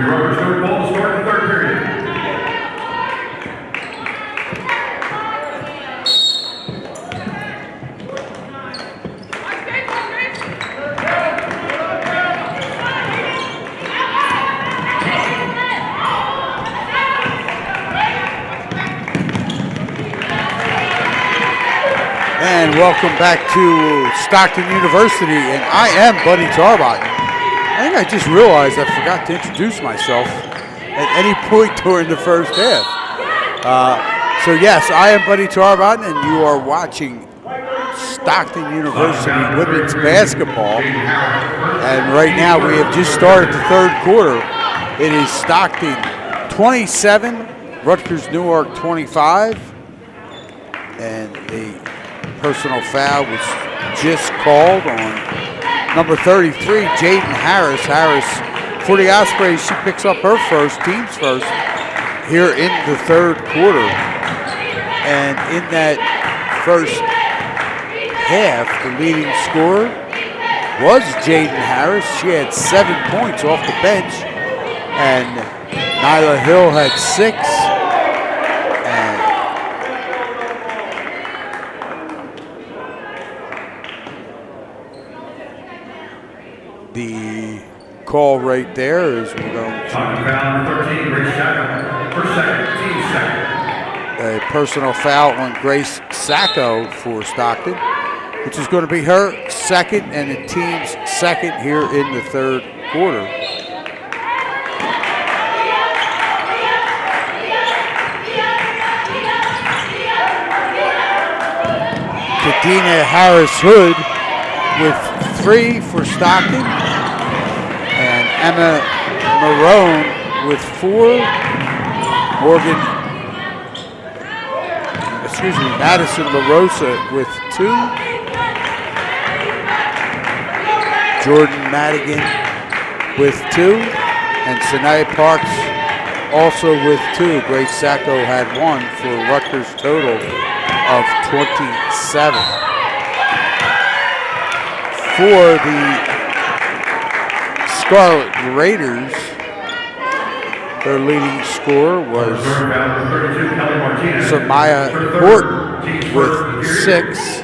be Rutgers-Newark ball to start the third period. And welcome back to Stockton University, and I am Buddy Tarbotton. I think I just realized I forgot to introduce myself at any point during the first half. So yes, I am Buddy Tarbotton, and you are watching Stockton University women's basketball. And right now we have just started the third quarter. It is Stockton 27, Rutgers-Newark 25, and a personal foul was just called on number 33, Jaden Harris. Harris, for the Ospreys, she picks up her first, team's first, here in the third quarter. And in that first half, the leading scorer was Jaden Harris. She had 7 points off the bench, and Nyla Hill had 6. The call right there is we're going to a personal foul on Grace Sacco for Stockton, which is going to be her second and the team's second here in the third quarter. Kadena Harris-Hood with 3 for Stockton, and Emma Marone with 4. Madison LaRosa with 2. Jordan Madigan with 2, and Sanaya Parks also with 2. Grace Sacco had 1 for a Rutgers total of 27. For the Scarlet Raiders, their leading scorer was Samaya Horton with 6.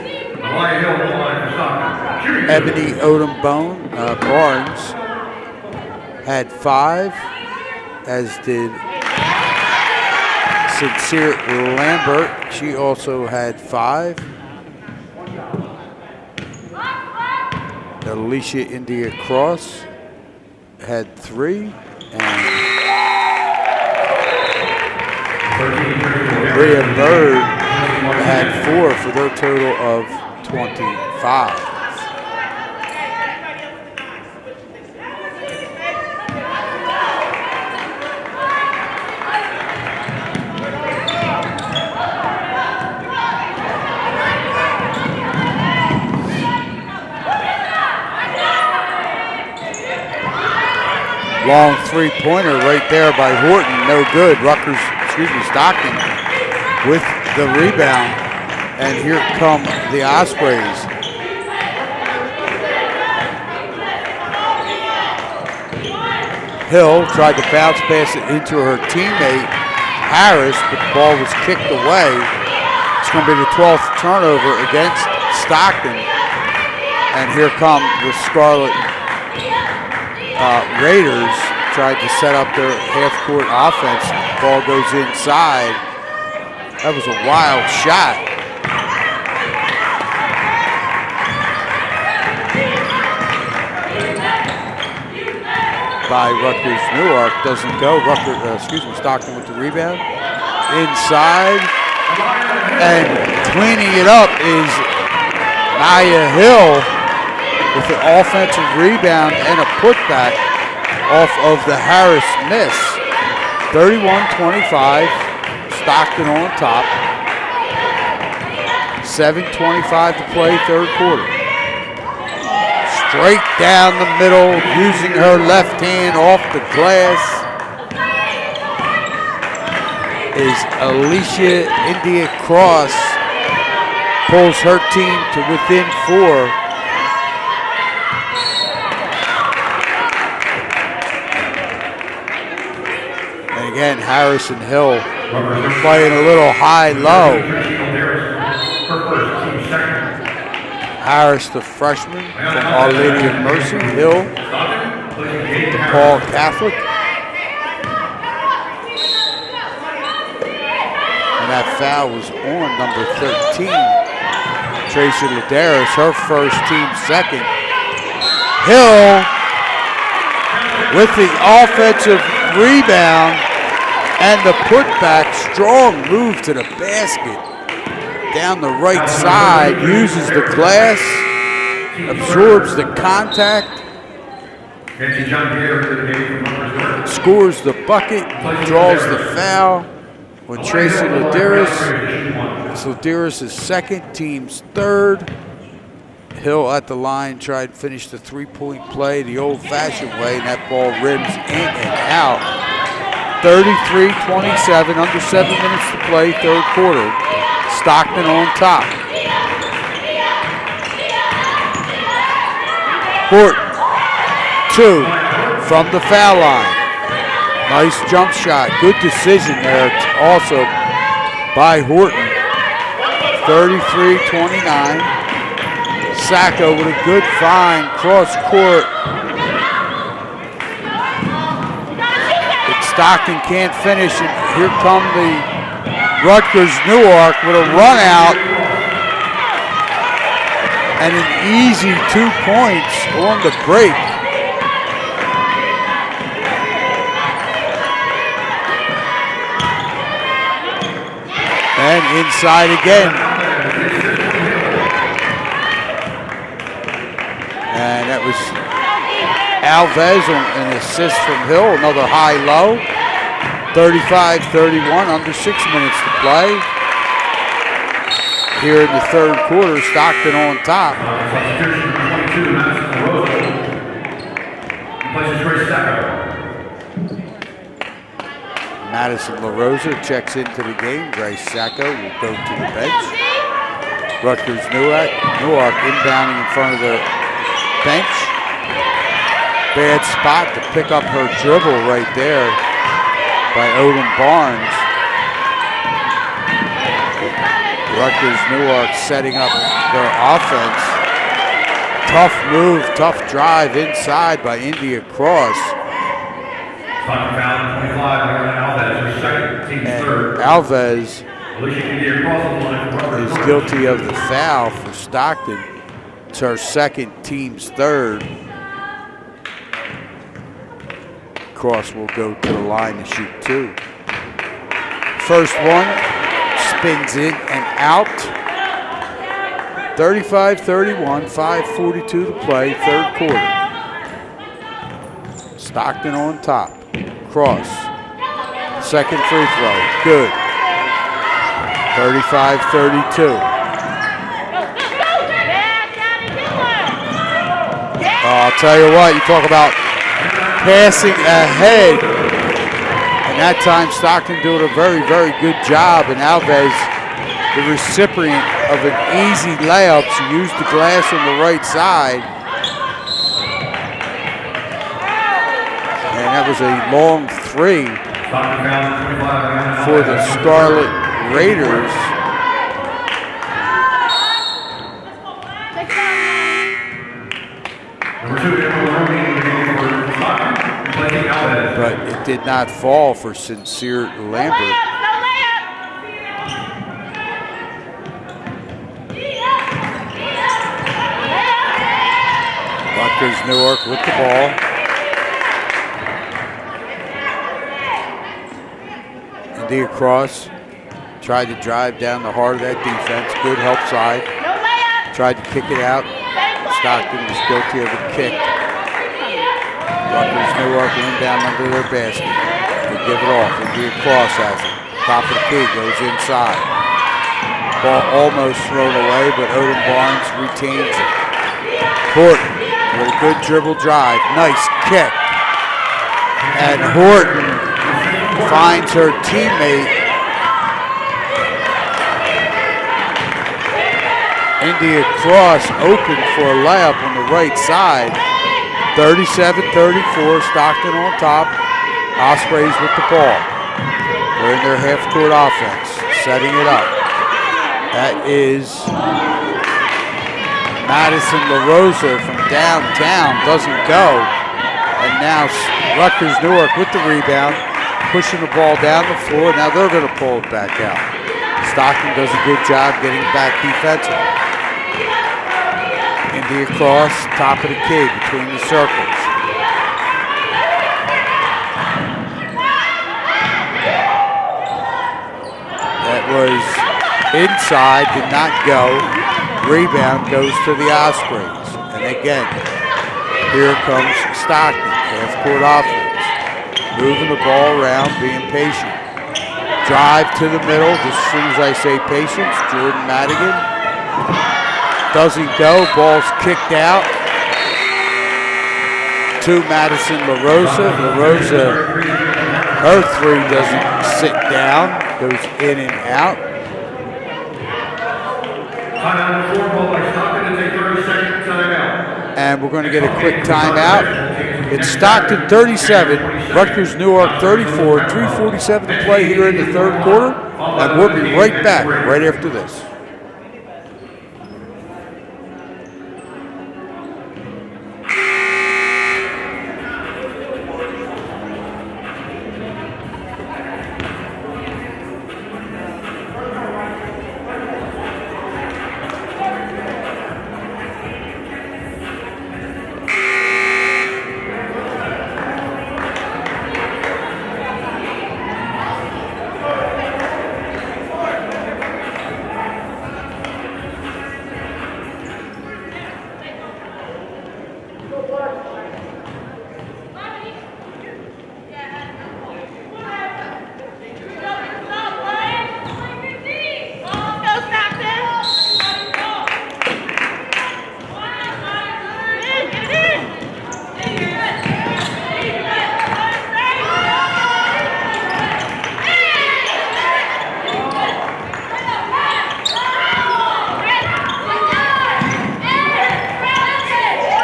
Ebony Odom Barnes had 5, as did Sincere Lambert. She also had 5. Alicia India Cross had 3, and Maria Bird had 4 for their total of 25. Long three-pointer right there by Horton, no good. Stockton with the rebound, and here come the Ospreys. Hill tried to bounce pass it into her teammate Harris, but the ball was kicked away. It's going to be the 12th turnover against Stockton, and here come the Scarlet Raiders. Tried to set up their half-court offense. Ball goes inside. That was a wild shot. By Rutgers-Newark, doesn't go. Stockton with the rebound. Inside, and cleaning it up is Naya Hill with an offensive rebound and a putback off of the Harris miss. 31-25, Stockton on top. 7:25 to play, third quarter. Straight down the middle, using her left hand off the glass, is Alicia India Cross. Pulls her team to within 4. Again, Harris and Hill playing a little high-low. Harris, the freshman from Our Lady of Mercy. Hill, DePaul Catholic. And that foul was on number 13, Tracy Ladarius, her first, team second. Hill with the offensive rebound and the putback, strong move to the basket. Down the right side, uses the glass, absorbs the contact, scores the bucket, draws the foul on Tracy Ladarius. Ladarius is second, team's third. Hill at the line, tried to finish the three-point play the old-fashioned way, and that ball rims in and out. 33-27, under 7 minutes to play, third quarter. Stockton on top. Horton, 2 from the foul line. Nice jump shot, good decision there also by Horton. 33-29. Sacco with a good find, cross court. But Stockton can't finish, and here come the Rutgers-Newark with a run out and an easy 2 points on the break. And inside again. And that was Alves on an assist from Hill, another high-low. 35-31, under 6 minutes to play. Here in the third quarter, Stockton on top. Madison LaRosa checks into the game. Grace Sacco will go to the bench. Rutgers-Newark inbounding in front of the bench. Bad spot to pick up her dribble right there by Odom Barnes. Rutgers-Newark setting up their offense. Tough move, tough drive inside by India Cross. And Alves is guilty of the foul for Stockton. It's her second, team's third. Cross will go to the line to shoot 2. First one spins in and out. 35-31, 5:42 to play, third quarter. Stockton on top. Cross. Second free throw. Good. 35-32. I'll tell you what, you talk about passing ahead. And that time Stockton doing a very, very good job. And Alves, the recipient of an easy layup, she used the glass on the right side. And that was a long 3 for the Scarlet Raiders. But it did not fall for Sincere Lambert. Rutgers-Newark with the ball. India Cross tried to drive down the heart of that defense. Good help side. Tried to kick it out. Stockton was guilty of a kick. Rutgers-Newark went down under their basket. They give it off. India Cross has it. Top of the key goes inside. Ball almost thrown away, but Odom Barnes retains it. Horton with a good dribble drive. Nice kick. And Horton finds her teammate. India Cross open for a layup on the right side. 37-34, Stockton on top. Ospreys with the ball. They're in their half-court offense, setting it up. That is Madison LaRosa from downtown, doesn't go. And now Rutgers-Newark with the rebound, pushing the ball down the floor. Now they're going to pull it back out. Stockton does a good job getting back defensively. Indy across, top of the key, between the circles. That was inside, did not go. Rebound goes to the Ospreys. And again, here comes Stockton, half-court offense. Moving the ball around, being patient. Drive to the middle, just as soon as I say patience, Jordan Madigan. Doesn't go, ball's kicked out to Madison LaRosa. LaRosa, her three doesn't sit down, goes in and out. And we're going to get a quick timeout. It's Stockton 37, Rutgers-Newark 34, 3:47 to play here in the third quarter. And we'll be right back right after this.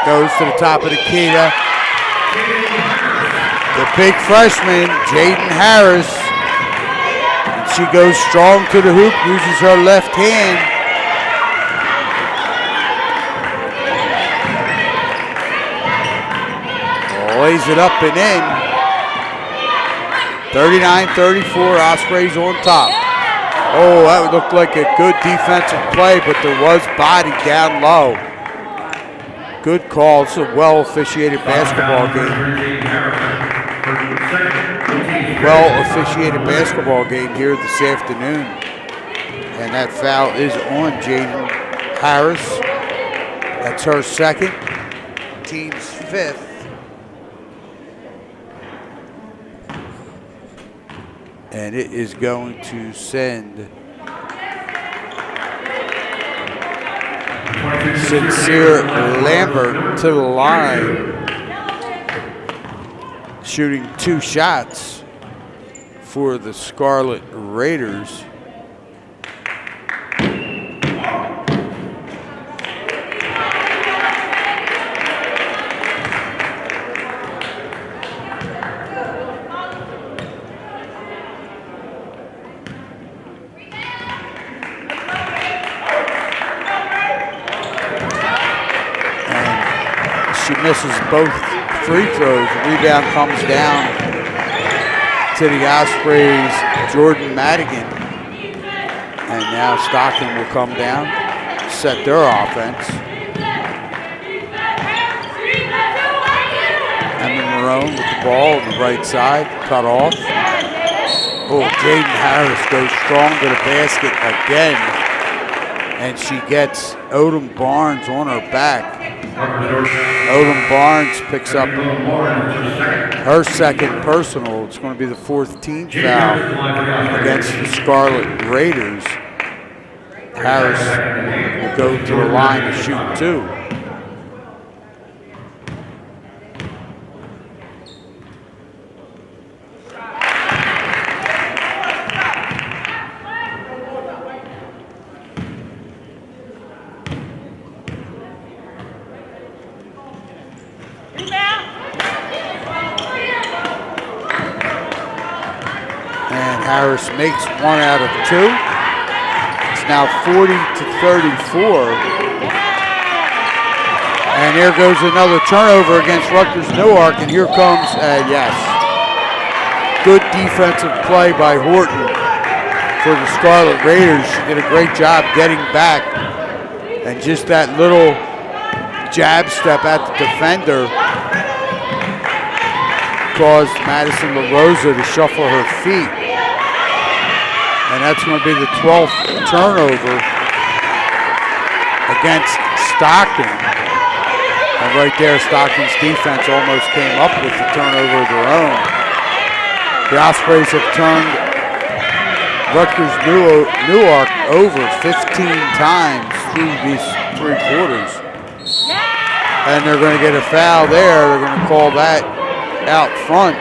Goes to the top of the key. The big freshman, Jaden Harris. And she goes strong to the hoop, uses her left hand. Lays it up and in. 39-34, Ospreys on top. Oh, that looked like a good defensive play, but there was body down low. Good call. It's a well-officiated basketball game. Well-officiated basketball game here this afternoon. And that foul is on Jaden Harris. That's her second, team's fifth. And it is going to send Sincere Lambert to the line, shooting 2 shots for the Scarlet Raiders. Misses both free throws. Rebound comes down to the Ospreys, Jordan Madigan. And now Stockton will come down, set their offense. Emma Marone with the ball on the right side, cut off. Oh, Jaden Harris goes strong to the basket again. And she gets Odom Barnes on her back. Odom Barnes picks up her second personal. It's going to be the 4th team foul against the Scarlet Raiders. Harris will go to the line to shoot 2. Harris makes 1 out of 2. It's now 40-34. And there goes another turnover against Rutgers-Newark, and here comes, yes, good defensive play by Horton for the Scarlet Raiders. She did a great job getting back, and just that little jab step at the defender caused Madison LaRosa to shuffle her feet. And that's going to be the 12th turnover against Stockton. And right there, Stockton's defense almost came up with the turnover of their own. The Ospreys have turned Rutgers-Newark over 15 times through these 3 quarters. And they're going to get a foul there. They're going to call that out front.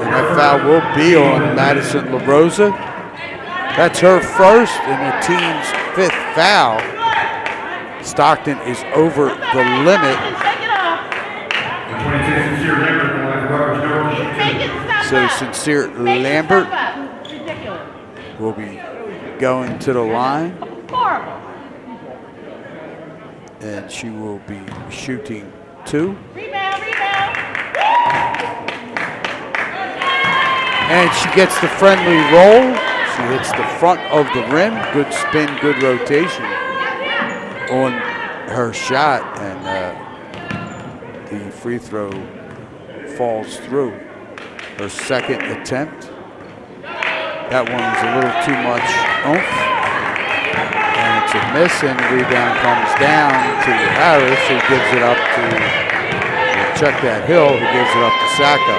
And that foul will be on Madison LaRosa. That's her first and the team's 5th foul. Stockton is over the limit. So Sincere Lambert will be going to the line. And she will be shooting 2. And she gets the friendly roll. She hits the front of the rim. Good spin, good rotation on her shot. And the free throw falls through. Her second attempt. That one was a little too much oomph. And it's a miss, and the rebound comes down to Harris, who gives it up to, check that Hill, who gives it up to Sacco.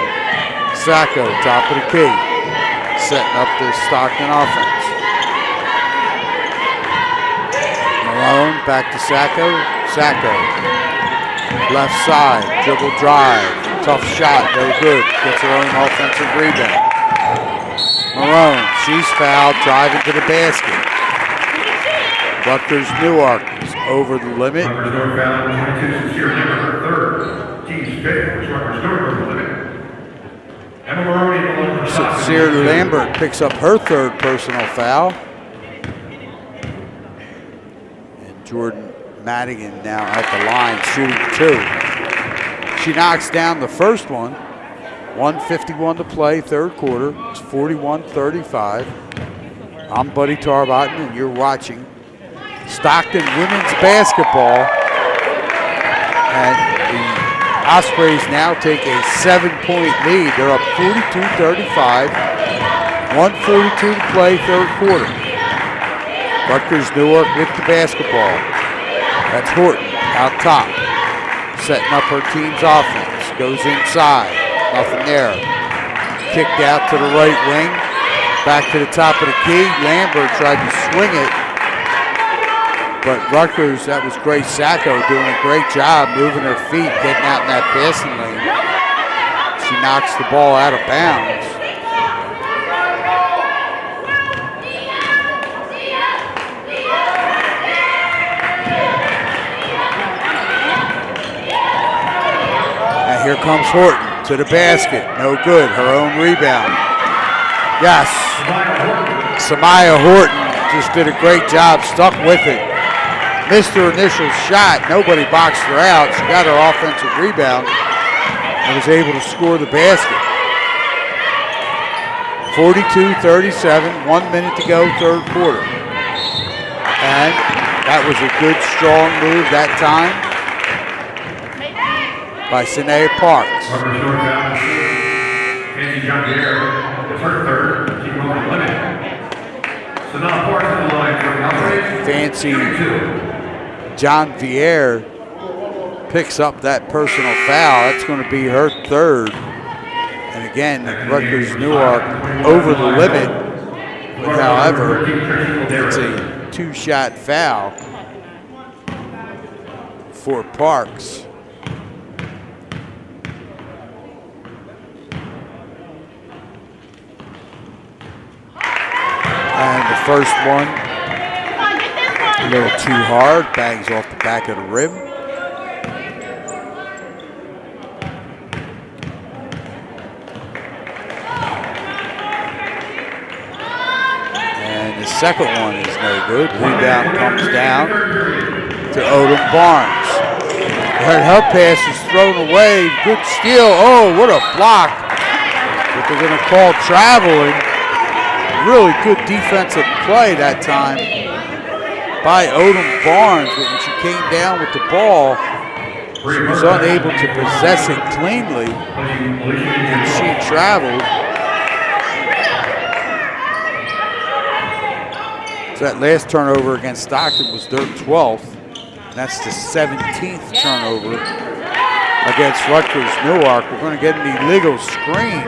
Sacco, top of the key, setting up the Stockton offense. Malone, back to Sacco. Sacco, left side, dribble drive, tough shot, no good. Gets her own offensive rebound. Malone, she's fouled, driving to the basket. Rutgers-Newark is over the limit. Rutgers-Newark foul, 22, Sincere Lambert, her 3rd. Team's 5th, Rutgers-Newark over the limit. Emma Maroney, Sincere Lambert picks up her 3rd personal foul. And Jordan Madigan now at the line shooting 2. She knocks down the first one. 1:51 to play, 3rd quarter. It's 41-35. I'm Buddy Tarbotton, and you're watching Stockton women's basketball. And the Ospreys now take a 7-point lead. They're up 42-35. 1:42 to play, 3rd quarter. Rutgers-Newark with the basketball. That's Horton out top, setting up her team's offense. Goes inside. Nothing there. Kicked out to the right wing. Back to the top of the key. Lambert tried to swing it. But Rutgers, that was Grace Sacco doing a great job moving her feet, getting out in that passing lane. She knocks the ball out of bounds. And here comes Horton. To the basket, no good, her own rebound. Yes, Samaya Horton just did a great job, stuck with it. Missed her initial shot, nobody boxed her out. She got her offensive rebound and was able to score the basket. 42-37, 1 minute to go, 3rd quarter. And that was a good, strong move that time by Sinead Parks. Fancy John Vierre picks up that personal foul. That's going to be her 3rd. And again, Rutgers-Newark over the limit. But however, it's a 2-shot foul for Parks. And the first one, a little too hard, bangs off the back of the rim. second one is no good. Rebound comes down to Odom Barnes. Her pass is thrown away. Good steal. Oh, what a block. But they're going to call traveling. Really good defensive play that time by Odom Barnes. But when she came down with the ball, she was unable to possess it cleanly, and she traveled. So that last turnover against Stockton was their 12th. And that's the 17th turnover against Rutgers-Newark. We're going to get an illegal screen.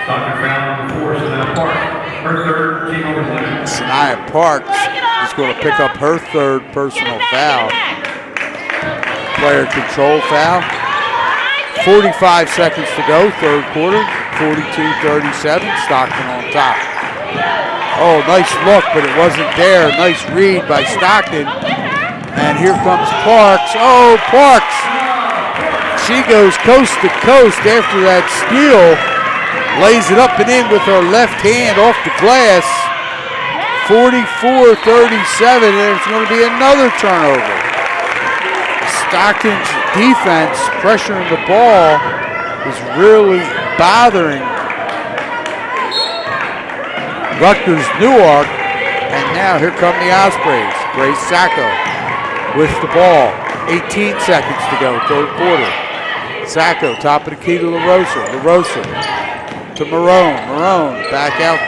Stockton foul on the four, Sanaya Parks. Her third, team over limit. Sanaya Parks is going to pick up her third personal foul. Player control foul. 45 seconds to go, third quarter. 42-37, Stockton on top. Oh, nice look, but it wasn't there. Nice read by Stockton. And here comes Parks. Oh, Parks. She goes coast to coast after that steal. Lays it up and in with her left hand off the glass. 44-37, and it's going to be another turnover. Stockton's defense pressuring the ball is really bothering Rutgers-Newark. And now here come the Ospreys. Grace Sacco with the ball. 18 seconds to go, third quarter. Sacco, top of the key to LaRosa. LaRosa to Marone. Marone back out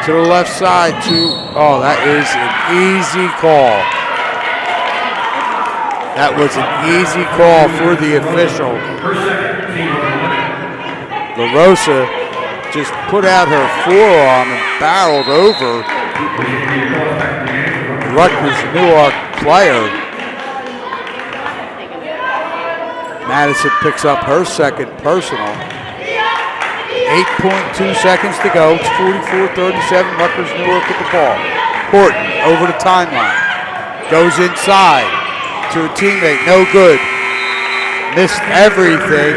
to the left side to, oh, that is an easy call. That was an easy call for the official. LaRosa just put out her forearm and barreled over the Rutgers-Newark player. Madison picks up her second personal. 8.2 seconds to go. It's 44-37. Rutgers-Newark with the ball. Horton over the timeline. Goes inside to a teammate. No good. Missed everything.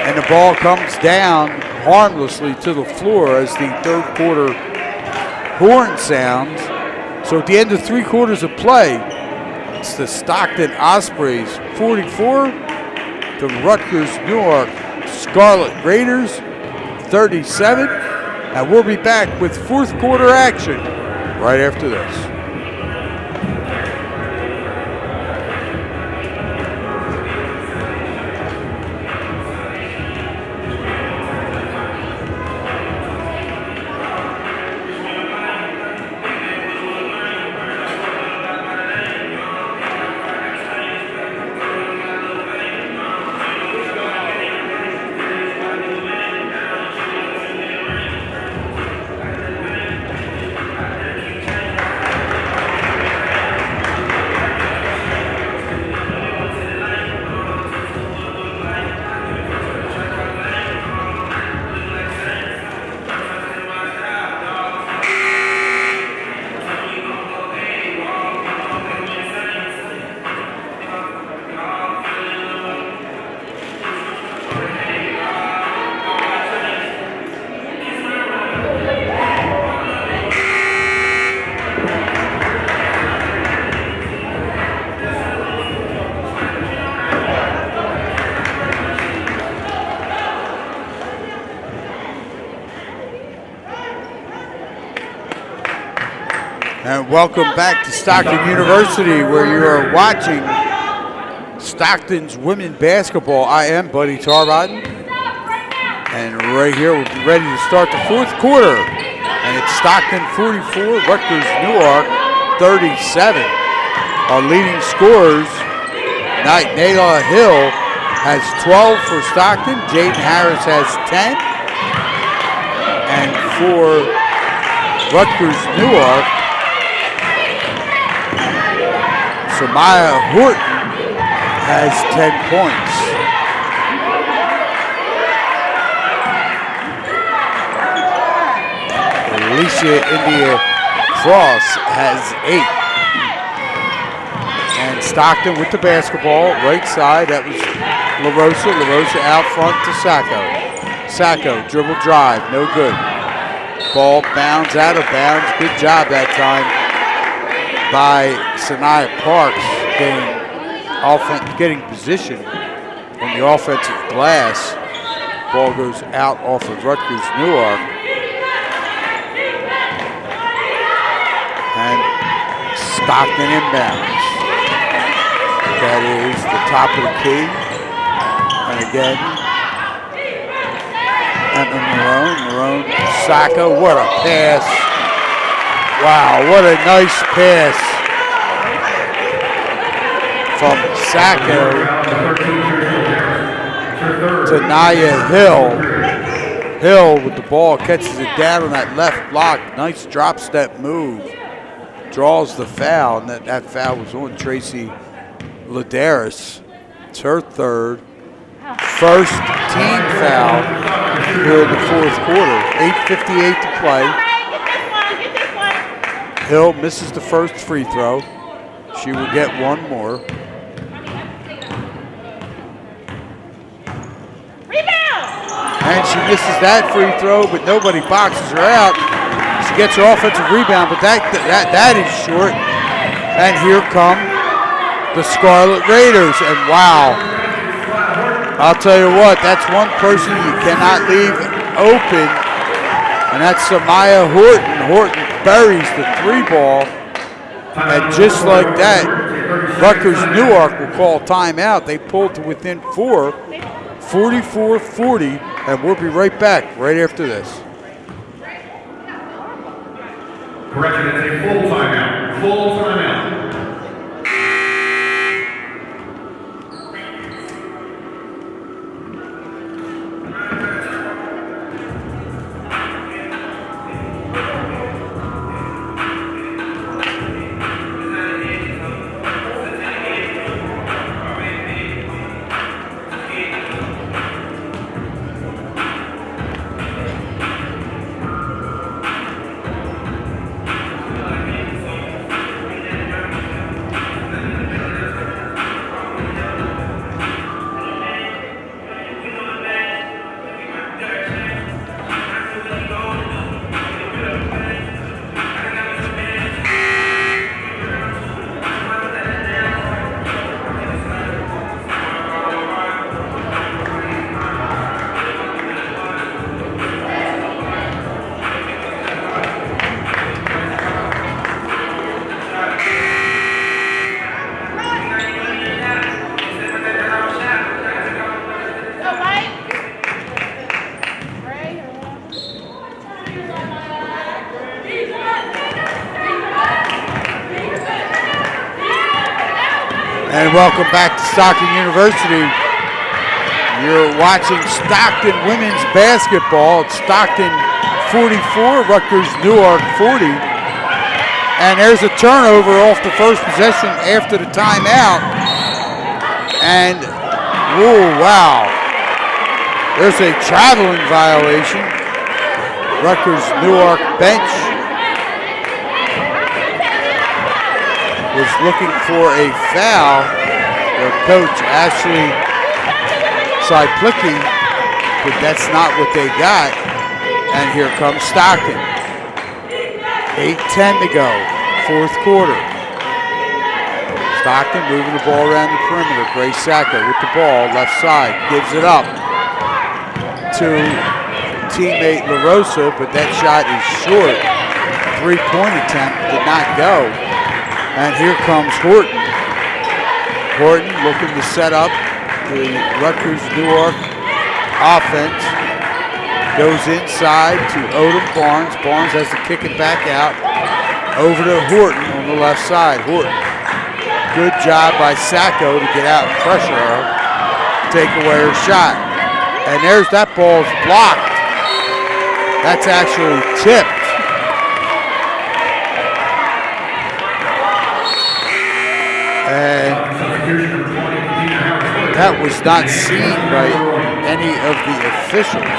And the ball comes down harmlessly to the floor as the third quarter horn sounds. So at the end of 3 quarters of play, it's the Stockton Ospreys 44, the Rutgers-Newark Scarlet Raiders 37. And we'll be back with fourth quarter action right after this. And welcome back to Stockton University, where you are watching Stockton's women basketball. I am Buddy Tarbotten. And right here, we'll be ready to start the fourth quarter. And it's Stockton 44, Rutgers-Newark 37. Our leading scorers, Nayla Hill has 12 for Stockton. Jaden Harris has 10. And for Rutgers-Newark, Samaya Horton has 10 points. Alicia India Cross has 8. And Stockton with the basketball, right side. That was LaRosa. LaRosa out front to Sacco. Sacco, dribble drive, no good. Ball bounds out of bounds. Good job that time by Sanaya Parks getting position on the offensive glass. Ball goes out off of Rutgers-Newark. And Stockton inbounds. That is the top of the key. And again, Marone, Sacco, what a pass. Wow, what a nice pass from Sacco to Naya Hill. Hill with the ball, catches it down on that left block. Nice drop step move. Draws the foul, and that foul was on Tracy Ladaris. It's her third. First team foul here in the fourth quarter. 8:58 to play. Hill misses the first free throw. She will get one more. And she misses that free throw, but nobody boxes her out. She gets her offensive rebound, but that is short. And here come the Scarlet Raiders, and wow. I'll tell you what, that's one person you cannot leave open, and that's Samaya Horton. Horton buries the three ball, and just like that, Rutgers-Newark will call timeout. They pulled to within 4, 44-40, and we'll be right back right after this. Correction, it's a full timeout. Full timeout. And welcome back to Stockton University. You're watching Stockton women's basketball. It's Stockton 44, Rutgers-Newark 40. And there's a turnover off the first possession after the timeout. And, whoa, wow. There's a traveling violation. Rutgers-Newark bench was looking for a foul. Their coach, Ashley Cyplicki, but that's not what they got. And here comes Stockton. 8:10 to go, fourth quarter. Stockton moving the ball around the perimeter. Grace Sacco with the ball, left side, gives it up to teammate LaRosa, but that shot is short. Three-point attempt did not go. And here comes Horton. Horton looking to set up the Rutgers-Newark offense. Goes inside to Odom Barnes. Barnes has to kick it back out. Over to Horton on the left side. Horton. Good job by Sacco to get out and pressure her. Take away her shot. And there's that ball's blocked. That's actually tipped. And that was not seen by any of the officials.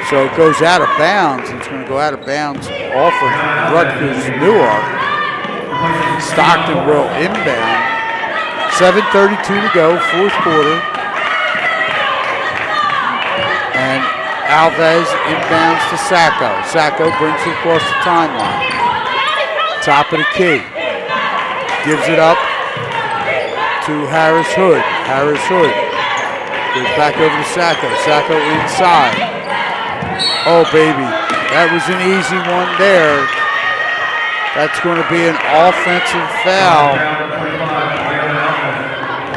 So it goes out of bounds. It's going to go out of bounds off of Rutgers-Newark. Stockton will inbound. 7:32 to go, fourth quarter. And Alves inbounds to Sacco. Sacco brings it across the timeline. Top of the key. Gives it up to Harris Hood. Harris Hood goes back over to Sacco. Sacco inside. Oh, baby. That was an easy one there. That's going to be an offensive foul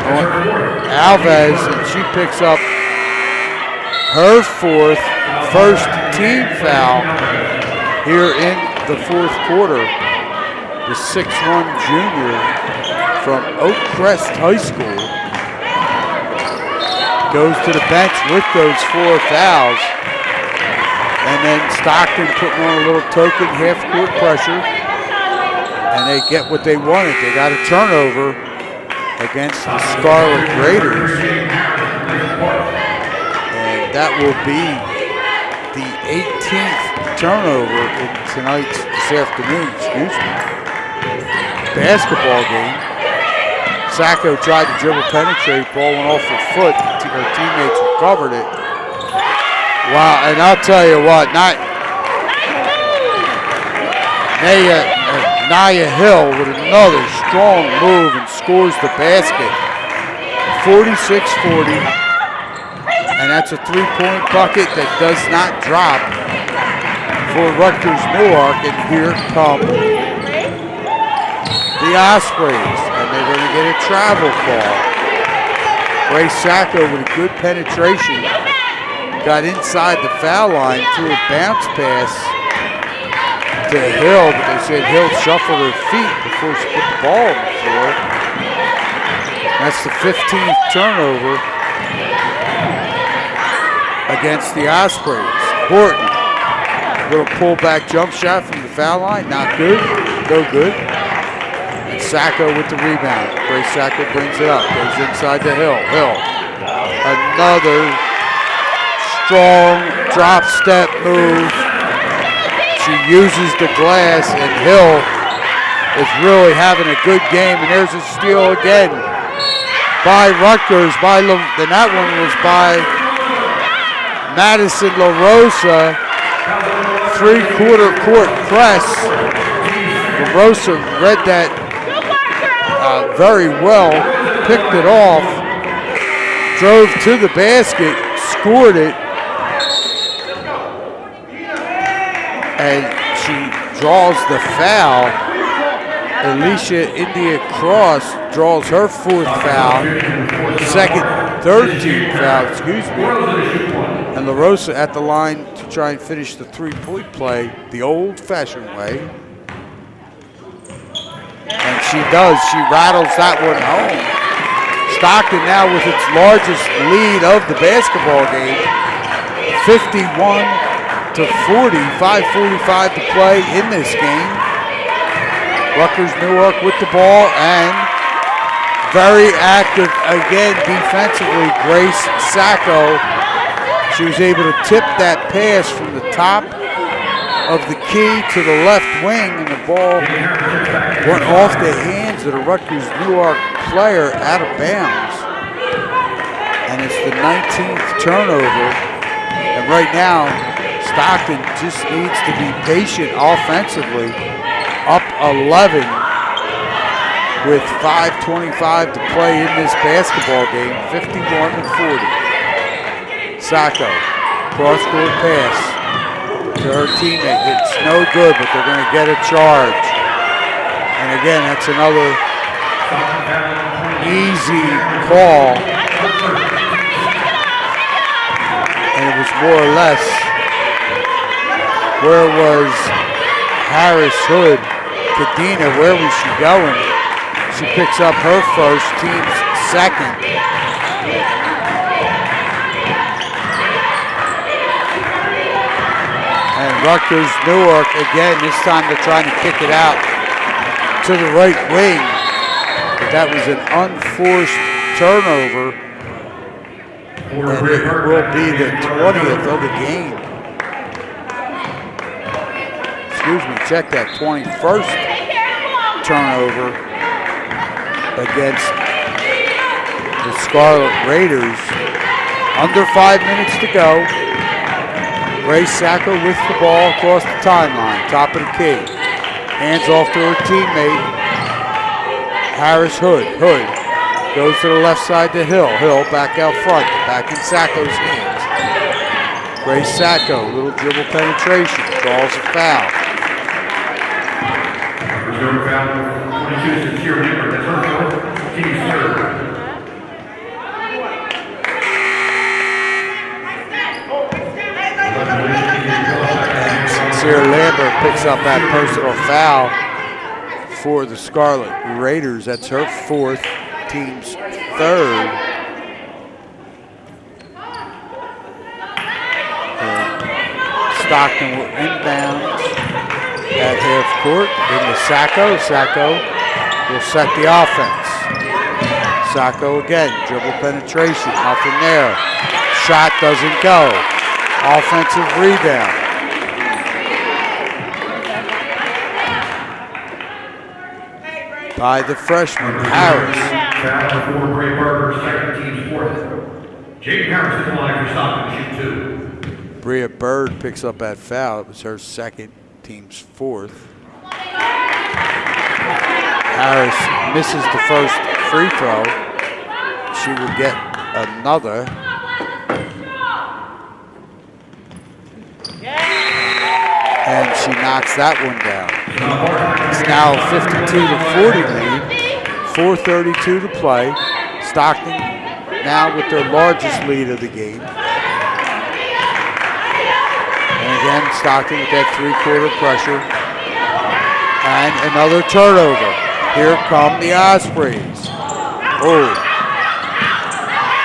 on Alves, and she picks up her first team foul here in the fourth quarter. The 6'1" junior from Oak Crest High School goes to the bench with those 4 fouls. And then Stockton putting on a little token half-court pressure. And they get what they wanted. They got a turnover against the Scarlet Raiders. And that will be the 18th turnover in this afternoon, basketball game. Sacco tried to dribble penetrate, ball went off her foot. Her teammates recovered it. Wow, and I'll tell you what, Nia Hill with another strong move and scores the basket. 46-40. And that's a 3-point bucket that does not drop for Rutgers-Newark. And here come the Ospreys. And they're going to get a travel call. Grace Sacco with a good penetration. Got inside the foul line, threw a bounce pass to Hill, but they said Hill shuffled her feet before she put the ball on the floor. That's the 15th turnover against the Ospreys. Horton, little pullback jump shot from the foul line, not good, no good. And Sacco with the rebound. Grace Sacco brings it up, goes inside to Hill. Hill, another strong drop step move. She uses the glass, and Hill is really having a good game. And there's a steal again by Rutgers. And that one was by Madison LaRosa. 3/4 court press. LaRosa read that very well, picked it off, drove to the basket, scored it. And she draws the foul. Alicia India Cross draws her 4th foul. Third team foul, And LaRosa at the line to try and finish the 3-point play the old-fashioned way. And she does. She rattles that one home. Stockton now with its largest lead of the basketball game. 51-40, 5:45 to play in this game. Rutgers-Newark with the ball and very active again defensively. Grace Sacco. She was able to tip that pass from the top of the key to the left wing, and the ball went off the hands of the Rutgers-Newark player out of bounds. And it's the 19th turnover. And right now, Stockton just needs to be patient offensively. Up 11 with 5:25 to play in this basketball game, 51-40. Sacco, cross-court pass to her teammate. It's no good, but they're going to get a charge. And again, that's another easy call. And it was more or less, where was Harris Hood? Kadena, where was she going? She picks up her first, team's second. And Rutgers-Newark, again, this time they're trying to kick it out to the right wing. But that was an unforced turnover. And it will be the 20th of the game. Excuse me, check that, 21st turnover against the Scarlet Raiders. Under 5 minutes to go. Grace Sacco with the ball across the timeline, top of the key. Hands off to her teammate, Harris Hood. Hood goes to the left side to Hill. Hill back out front, back in Sacco's hands. Grace Sacco, little dribble penetration, draws a foul. Reserve foul, 22 is Sincere Weaver. That's her fourth, team's third. Sincere Lambert picks up that personal foul for the Scarlet Raiders. That's her fourth, team's third. And Stockton will inbound at half court into Sacco. Sacco will set the offense. Sacco again, dribble penetration, nothing there. Shot doesn't go. Offensive rebound. By the freshman, Harris. Foul for Bray Barber, second team's fourth. Jake Harris is the line for Stockton to shoot two. Bria Bird picks up that foul. It was her second, team's fourth. Harris misses the first free throw. She will get another. And she knocks that one down. It's now a 52-40 lead. 4:32 to play. Stockton now with their largest lead of the game. And again, Stockton with that three-quarter pressure. And another turnover. Here come the Ospreys. Oh.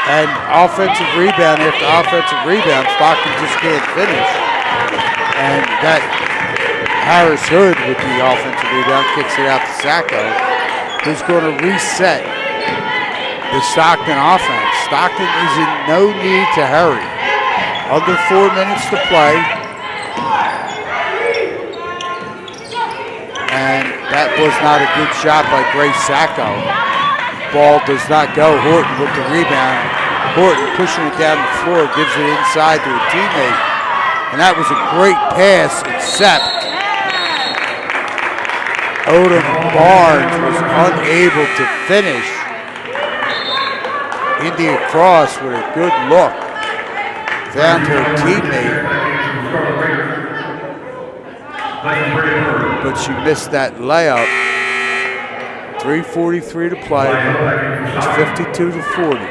And offensive rebound after offensive rebound. Stockton just can't finish. And that Harris Hood with the offensive rebound kicks it out to Sacco, who's going to reset the Stockton offense. Stockton is in no need to hurry. Under 4 minutes to play. And that was not a good shot by Grace Sacco. Ball does not go. Horton with the rebound. Horton pushing it down the floor, gives it inside to a teammate. And that was a great pass, except Odom Barnes was unable to finish. India Cross with a good look. Found her teammate. But she missed that layup. 3:43 to play. It's 52-40.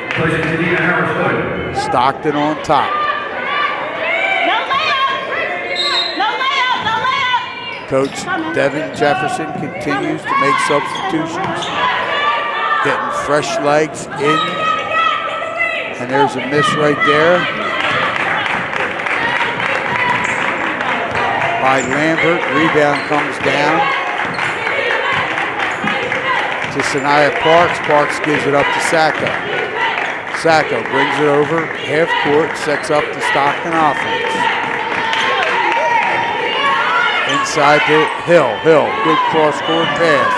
Stockton on top. Coach Devin Jefferson continues to make substitutions, getting fresh legs in, and there's a miss right there by Lambert. Rebound comes down to Sanaya Parks. Parks gives it up to Sacco. Sacco brings it over half court, sets up the Stockton offense. Inside to Hill. Hill, good cross-court pass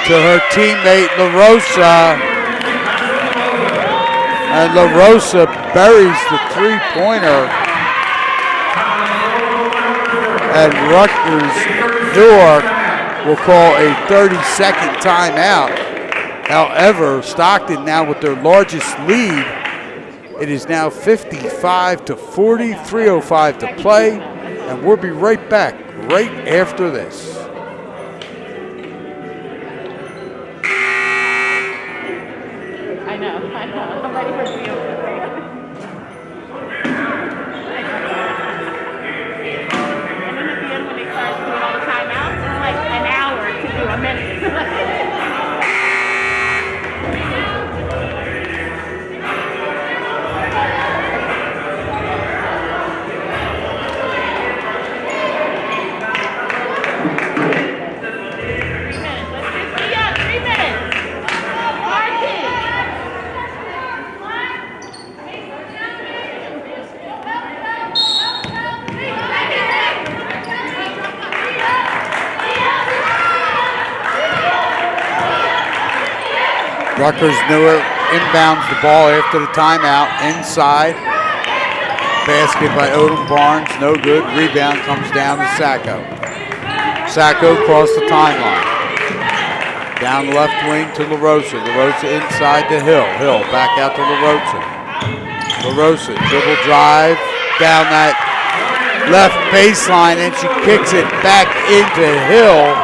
to her teammate LaRosa. And LaRosa buries the three-pointer. And Rutgers-Newark will call a 30-second timeout. However, Stockton now with their largest lead. It is now 55-40, 3:05 to play. And we'll be right back right after this. I know. I'm ready for you. And then at the end when they start doing all the timeouts, it's like an hour to do a minute. Rutgers-Newark inbounds the ball after the timeout inside. basket by Odom Barnes, no good. Rebound comes down to Sacco. Sacco across the timeline. Down the left wing to LaRosa. LaRosa inside to Hill. Hill back out to LaRosa. LaRosa dribble drive down that left baseline, and she kicks it back into Hill.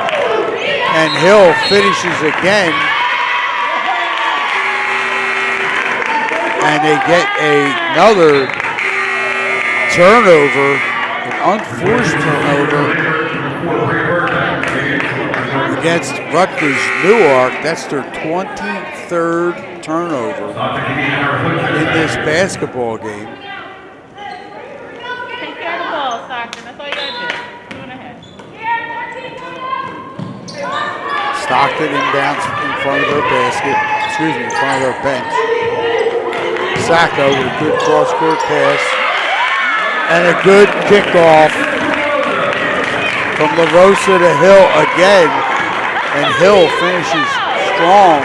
And Hill finishes again. And they get another turnover, an unforced turnover against Rutgers-Newark. That's their 23rd turnover in this basketball game. Take care of the ball, Stockton. That's all you gotta do. 2 and ahead. Stockton inbounds in front of their basket, in front of their bench. Sacco with a good cross-court pass and a good kickoff from LaRosa to Hill again, and Hill finishes strong,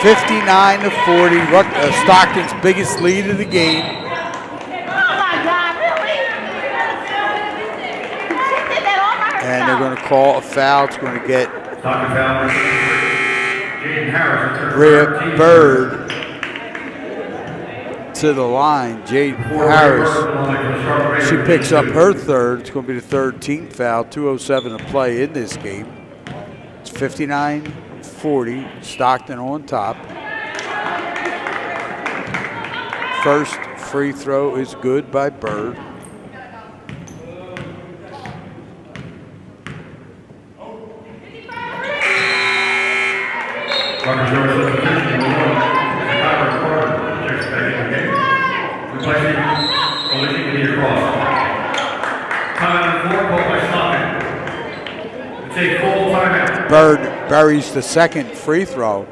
59-40, Stockton's biggest lead of the game. Oh my God, really? She did that all by herself. And they're going to call a foul. It's going to get Rhea Bird to the line. Jade Harris, she picks up her third. It's going to be the third team foul. 2:07 to play in this game. It's 59-40. Stockton on top. First free throw is good by Bird. Bird buries the second free throw,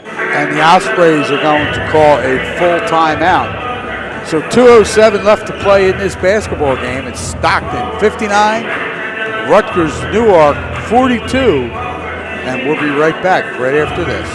and the Ospreys are going to call a full timeout. So 2:07 left to play in this basketball game. It's Stockton 59, Rutgers-Newark 42, and we'll be right back right after this.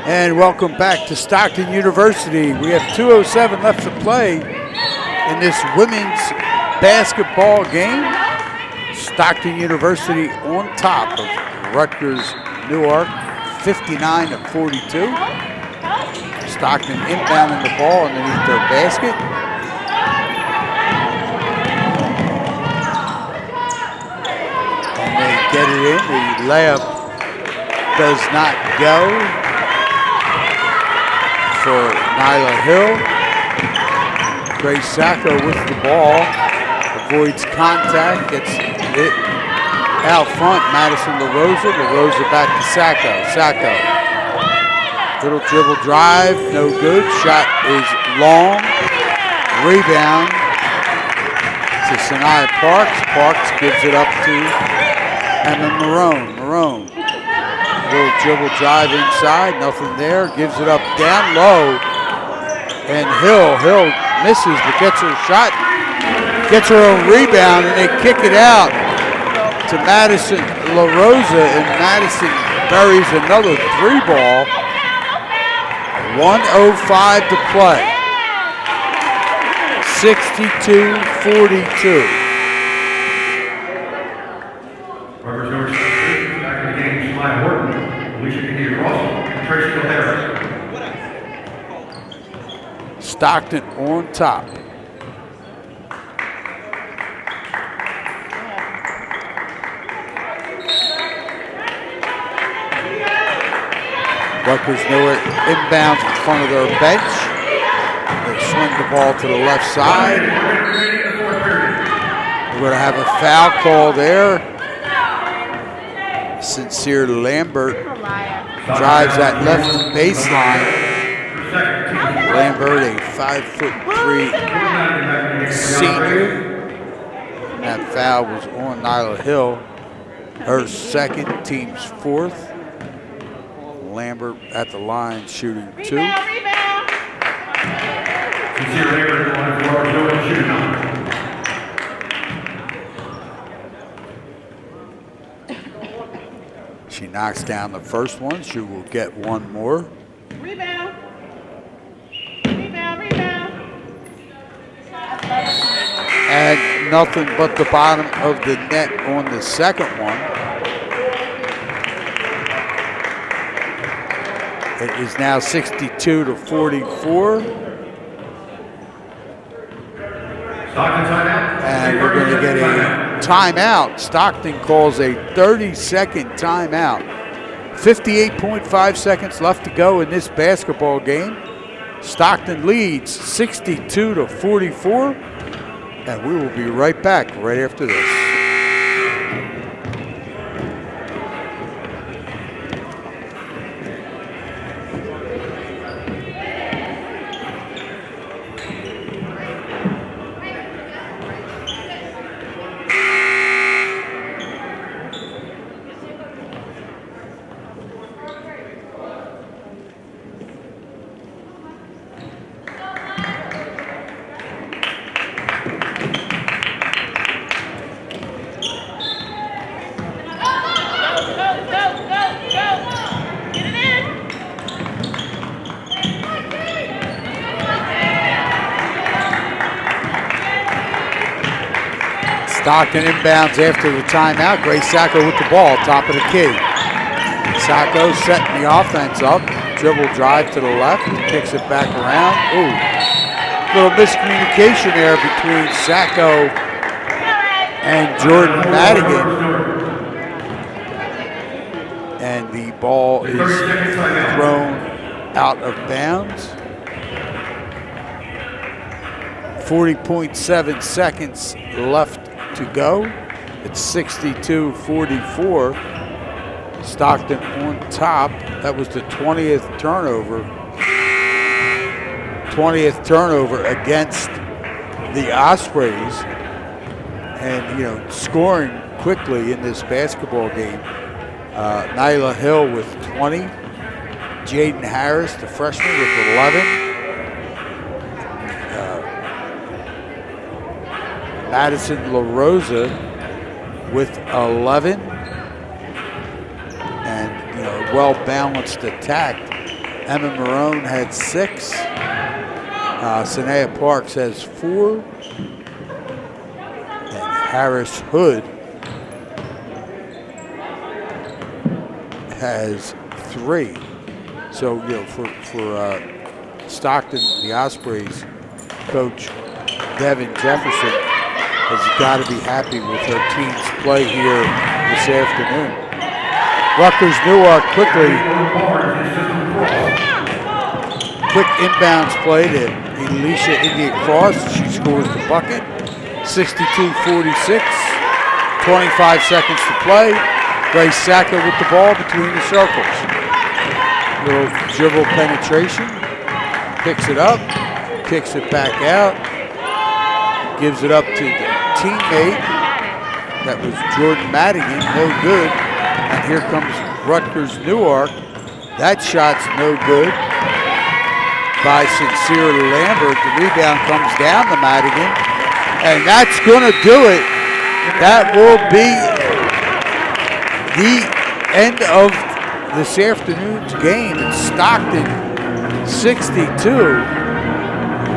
And welcome back to Stockton University. We have 2:07 left to play in this women's basketball game. Stockton University on top of Rutgers-Newark, 59-42. Stockton inbounding the ball underneath their basket. And they get it in. The layup does not go for Nyla Hill. Grace Sacco with the ball, avoids contact, gets it out front. Madison LaRosa, LaRosa back to Sacco. Sacco, little dribble drive, no good. Shot is long. Rebound to Sanaya Parks. Parks gives it up to Emma Marone. Marone. Little dribble drive inside, nothing there. Gives it up down low. And Hill misses, but gets her shot. Gets her own rebound, and they kick it out to Madison LaRosa, and Madison buries another three ball. 1:05 to play. 62-42. Tracy Harris. Stockton on top. Rutgers-Newark inbounds in front of their bench. They swing the ball to the left side. We're going to have a foul call there. Sincere Lambert drives that left baseline. Lambert, a 5'3" senior. That foul was on Nyla Hill. Her second, team's fourth. Lambert at the line shooting 2. She knocks down the first one. She will get one more. Rebound. Rebound, rebound. And nothing but the bottom of the net on the second one. It is now 62-44. And we're going to get a timeout. Stockton calls a 30-second timeout. 58.5 seconds left to go in this basketball game. Stockton leads 62-44. And we will be right back right after this. Stockton inbounds after the timeout. Grace Sacco with the ball, top of the key. Sacco setting the offense up. Dribble drive to the left, kicks it back around. Ooh, little miscommunication there between Sacco and Jordan Madigan. And the ball is thrown out of bounds. 40.7 seconds left to go. It's 62-44. Stockton on top. That was the 20th turnover. 20th turnover against the Ospreys. And, you know, scoring quickly in this basketball game. Nyla Hill with 20. Jaden Harris, the freshman, with 11. Madison LaRosa with 11. And, you know, well-balanced attack. Emma Marone had 6. Sanaya Parks has 4. And Harris Hood has 3. So, you know, for Stockton, the Ospreys coach Devin Jefferson has got to be happy with her team's play here this afternoon. Rutgers-Newark quick inbounds play to Alicia India Cross. She scores the bucket. 62-46. 25 seconds to play. Grace Sacco with the ball between the circles. Little dribble penetration. Picks it up. Kicks it back out. Gives it up to the teammate. That was Jordan Madigan. No good. And here comes Rutgers-Newark. That shot's no good by Sincere Lambert. The rebound comes down to Madigan. And that's going to do it. That will be the end of this afternoon's game. It's Stockton 62,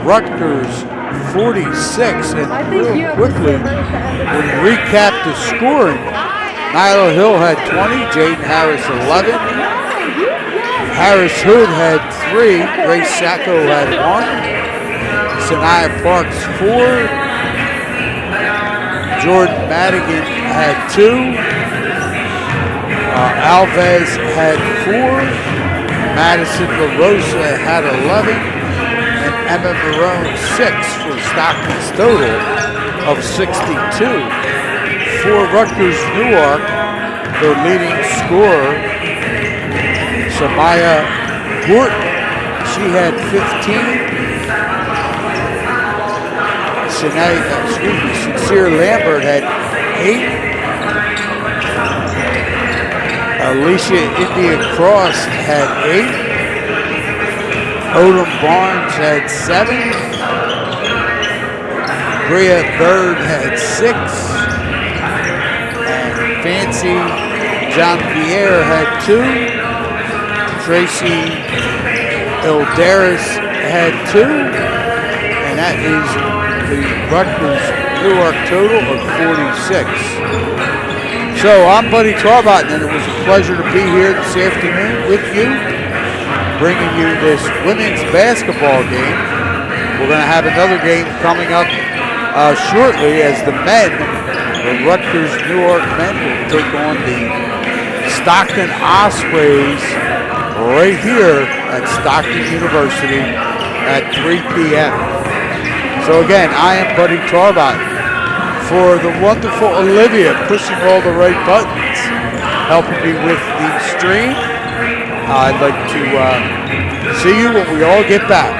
Rutgers 46. And real quickly, when we recap the scoring, Nyla Hill had 20, Jaden Harris 11, Harris Hood had 3, Grace Sacco had 1, Sanaya Parks 4. Jordan Madigan had 2. Alves had 4. Madison LaRosa had 11. And Emma Marone 6 for Stockton's total of 62. For Rutgers-Newark, their leading scorer, Samaya Horton, she had 15. Sincere Lambert had 8. Alicia India Cross had 8. Odom Barnes had 7. Bria Bird had 6. And Fancy John Pierre had 2. Tracy Eldaris had 2. And that is the Rutgers-Newark total of 46. So I'm Buddy Tarbot, and it was a pleasure to be here this afternoon with you, bringing you this women's basketball game. We're going to have another game coming up shortly as the men, the Rutgers-Newark men, will take on the Stockton Ospreys right here at Stockton University at 3 p.m. So again, I am Buddy Tarbot. For the wonderful Olivia, pushing all the right buttons, helping me with the stream. I'd like to see you when we all get back.